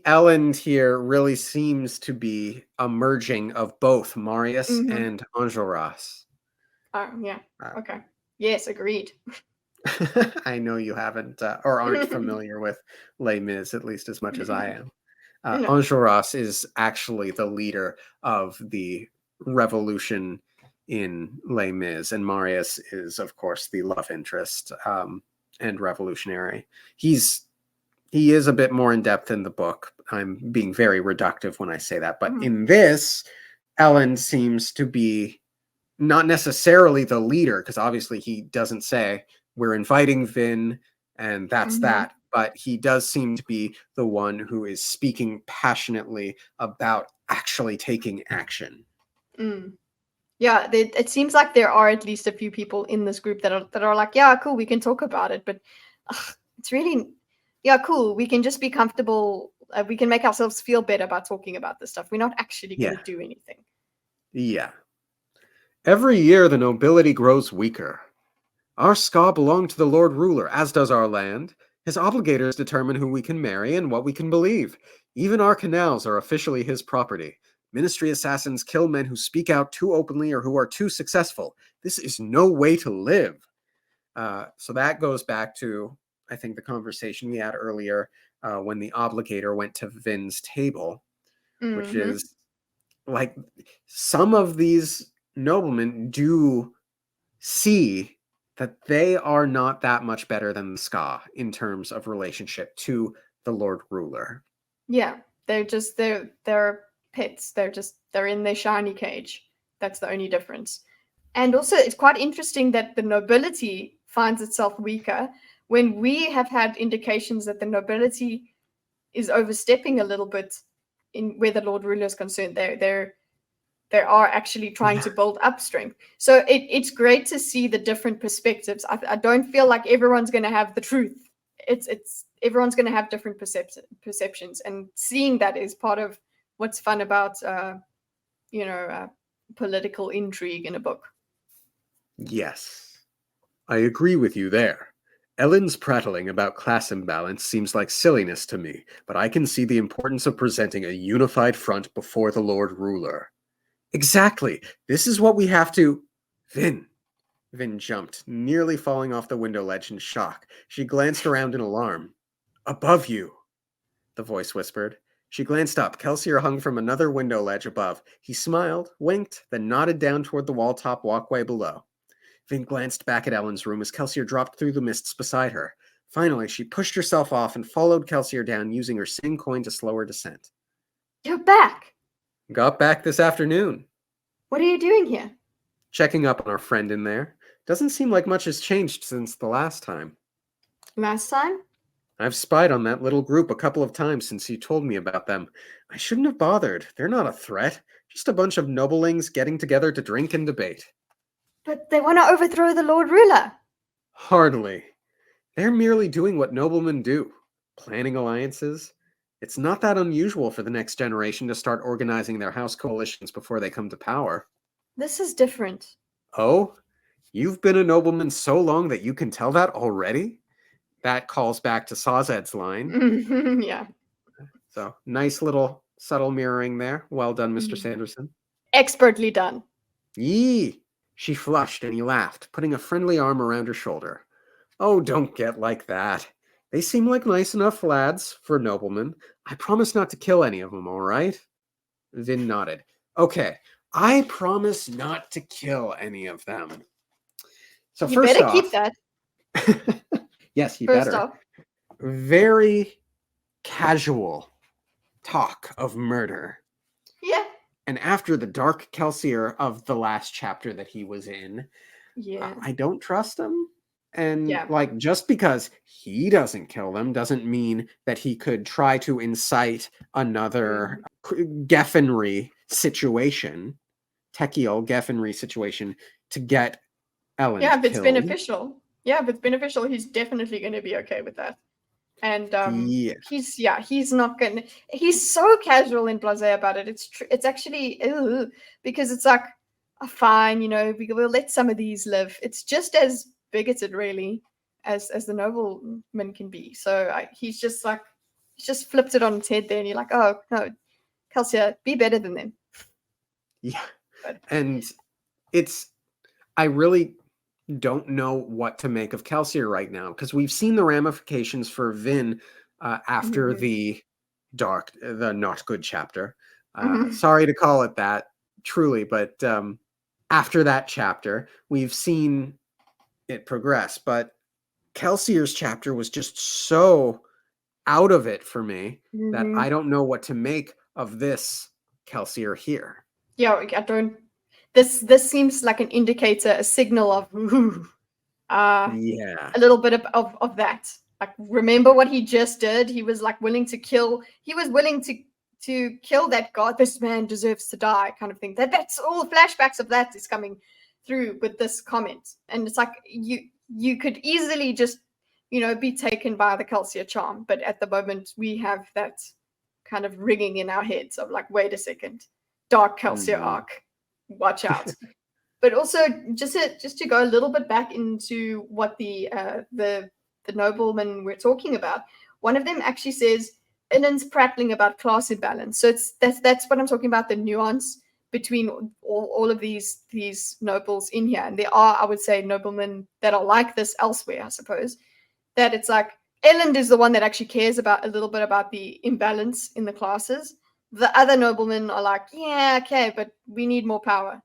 Elend here really seems to be a merging of both Marius and Enjolras. Oh yeah. Okay. Yes, agreed. I know you haven't or aren't familiar with Les Mis, at least as much as I am. Enjolras is actually the leader of the revolution in Les Mis, and Marius is, of course, the love interest and revolutionary. He is a bit more in depth in the book. I'm being very reductive when I say that, but in this, Elend seems to be not necessarily the leader, because obviously he doesn't say we're inviting Vin and that's that, but he does seem to be the one who is speaking passionately about actually taking action. Yeah, it seems like there are at least a few people in this group that are like, yeah, cool, we can talk about it, but it's really, yeah, cool, we can just be comfortable, we can make ourselves feel better about talking about this stuff. We're not actually going to do anything. Yeah. Every year the nobility grows weaker. Our ska belong to the Lord Ruler, as does our land. His obligators determine who we can marry and what we can believe. Even our canals are officially his property. Ministry assassins kill men who speak out too openly or who are too successful. This is no way to live. So that goes back to, I think, the conversation we had earlier when the obligator went to Vin's table, which is like some of these noblemen do see that they are not that much better than the ska in terms of relationship to the Lord Ruler. Yeah, they're pets. They're in their shiny cage. That's the only difference. And also, it's quite interesting that the nobility finds itself weaker when we have had indications that the nobility is overstepping a little bit in where the Lord Ruler is concerned. They are actually trying to build up strength. So it's great to see the different perspectives. I don't feel like everyone's going to have the truth. It's everyone's going to have different perceptions, and seeing that is part of what's fun about political intrigue in a book. Yes, I agree with you there. Ellen's prattling about class imbalance seems like silliness to me, but I can see the importance of presenting a unified front before the Lord Ruler. Exactly. This is what we have to... Vin, Vin jumped, nearly falling off the window ledge in shock. She glanced around in alarm. Above you, the voice whispered. She glanced up. Kelsier hung from another window ledge above. He smiled, winked, then nodded down toward the wall-top walkway below. Vin glanced back at Ellen's room as Kelsier dropped through the mists beside her. Finally, she pushed herself off and followed Kelsier down, using her sing coin to slow her descent. You're back. Got back this afternoon. What are you doing here? Checking up on our friend in there. Doesn't seem like much has changed since the last time. Last time? I've spied on that little group a couple of times since you told me about them. I shouldn't have bothered. They're not a threat. Just a bunch of noblings getting together to drink and debate. But they want to overthrow the Lord Ruler. Hardly. They're merely doing what noblemen do. Planning alliances. It's not that unusual for the next generation to start organizing their house coalitions before they come to power. This is different. Oh? You've been a nobleman so long that you can tell that already? That calls back to Sazed's line. Yeah. So, nice little subtle mirroring there. Well done, Mr. Sanderson. Expertly done. Yee! She flushed and he laughed, putting a friendly arm around her shoulder. Oh, don't get like that. They seem like nice enough lads for noblemen. I promise not to kill any of them, all right? Vin nodded. Okay, I promise not to kill any of them. So You first better off, keep that. yes, you First better. off. Very casual talk of murder. Yeah. And after the dark Kelsier of the last chapter that he was in, Yeah. I don't trust him. And Yeah. like, just because he doesn't kill them doesn't mean that he could try to incite another Geffenry situation, Techiel Geffenry situation, to get Ellen Yeah, if it's killed. beneficial. Yeah, if it's beneficial, he's definitely going to be okay with that. And Yeah. he's not gonna. He's so casual and blasé about it. It's actually because it's like, fine, we'll let some of these live. It's just as bigoted, really, as the nobleman can be. So he's just flipped it on its head there, and you're like, oh no, Kelsier, be better than them. Yeah, But, and I really don't know what to make of Kelsier right now, because we've seen the ramifications for Vin after the not good chapter. Sorry to call it that, truly, but after that chapter, we've seen it progress. But Kelsier's chapter was just so out of it for me that I don't know what to make of this Kelsier here. Yeah, I don't. This seems like an indicator, a signal of yeah, a little bit of that. Like, remember what he just did? He was like willing to kill. He was willing to kill that god. This man deserves to die, kind of thing. That's all flashbacks of that is coming through with this comment, and it's like you could easily just be taken by the Kelsier charm, but at the moment we have that kind of ringing in our heads of like, wait a second, dark Kelsier arc, watch out. But also just to go a little bit back into what the noblemen we're talking about, one of them actually says Ellen's prattling about class imbalance. So that's what I'm talking about, the nuance between all of these nobles in here. And there are, I would say, noblemen that are like this elsewhere, I suppose, that it's like Ellen is the one that actually cares about a little bit about the imbalance in the classes. The other noblemen are like, yeah, okay, but we need more power,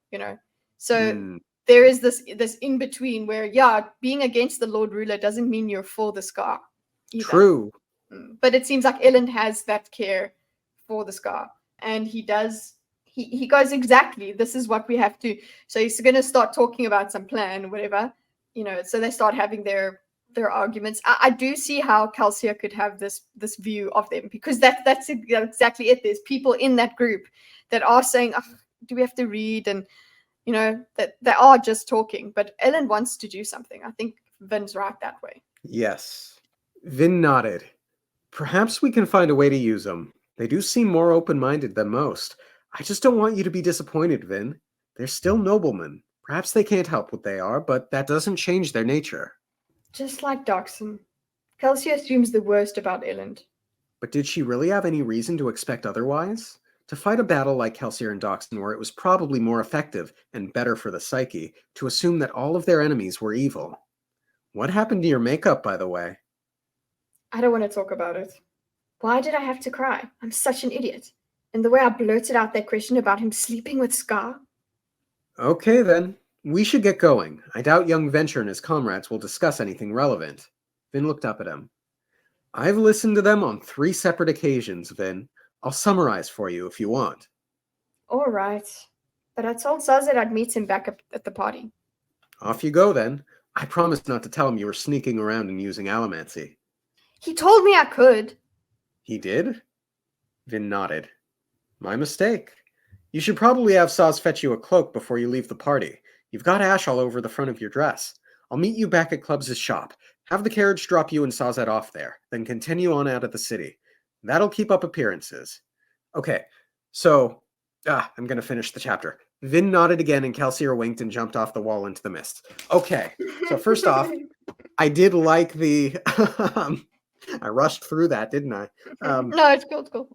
So there is this in between where, yeah, being against the Lord Ruler doesn't mean you're for the Scar either. True. But it seems like Ellen has that care for the Scar, and he does. He goes, exactly, this is what we have to. So he's going to start talking about some plan or whatever, so they start having their arguments. I do see how Kelsier could have this view of them, because that's exactly it. There's people in that group that are saying, oh, do we have to read? And that they are just talking, but Ellen wants to do something. I think Vin's right that way. Yes. Vin nodded. Perhaps we can find a way to use them. They do seem more open-minded than most. I just don't want you to be disappointed, Vin. They're still noblemen. Perhaps they can't help what they are, but that doesn't change their nature. Just like Doxon, Kelsier assumes the worst about Ellen. But did she really have any reason to expect otherwise? To fight a battle like Kelsier and Doxton were, it was probably more effective and better for the psyche to assume that all of their enemies were evil. What happened to your makeup, by the way? I don't want to talk about it. Why did I have to cry? I'm such an idiot. And the way I blurted out that question about him sleeping with Scar. Okay, then. We should get going. I doubt young Venture and his comrades will discuss anything relevant. Vin looked up at him. I've listened to them on 3 separate occasions, Vin. I'll summarize for you if you want. All right. But I told Saz that I'd meet him back up at the party. Off you go, then. I promised not to tell him you were sneaking around and using allomancy. He told me I could. He did? Vin nodded. My mistake. You should probably have Saz fetch you a cloak before you leave the party. You've got ash all over the front of your dress. I'll meet you back at Clubs' shop. Have the carriage drop you and Sazette off there, then continue on out of the city. That'll keep up appearances. Okay, so... I'm going to finish the chapter. Vin nodded again and Kelsier winked and jumped off the wall into the mist. Okay, so first off, I did like the... I rushed through that, didn't I? No, it's cool, it's cool.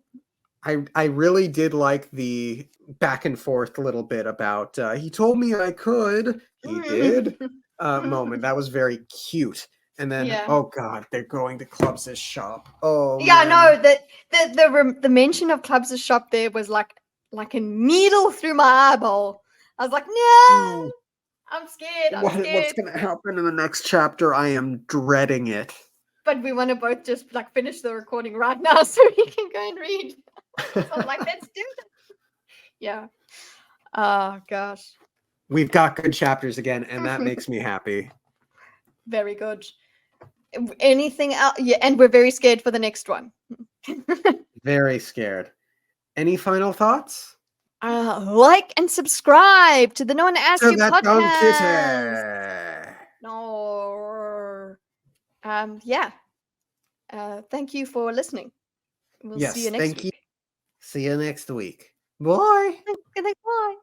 I really did like the back and forth little bit about, he told me I could, he did, moment. That was very cute. And then, Yeah. oh god, they're going to Clubs' shop. Oh, Yeah, man. no, the mention of Clubs' shop there was like a needle through my eyeball. I was like, no, I'm scared. I'm What's scared. going to happen in the next chapter? I am dreading it. But we want to both just like finish the recording right now so we can go and read. So I'm like, let's do this. Yeah. Oh gosh. We've got good chapters again, and that makes me happy. Very good. Anything else? Yeah, and we're very scared for the next one. Very scared. Any final thoughts? Like and subscribe to the No One Asked To You that podcast. DarnKitteh. No. Yeah. Thank you for listening. We'll Yes, see you next thank week. you. See you next week. Bye. Bye.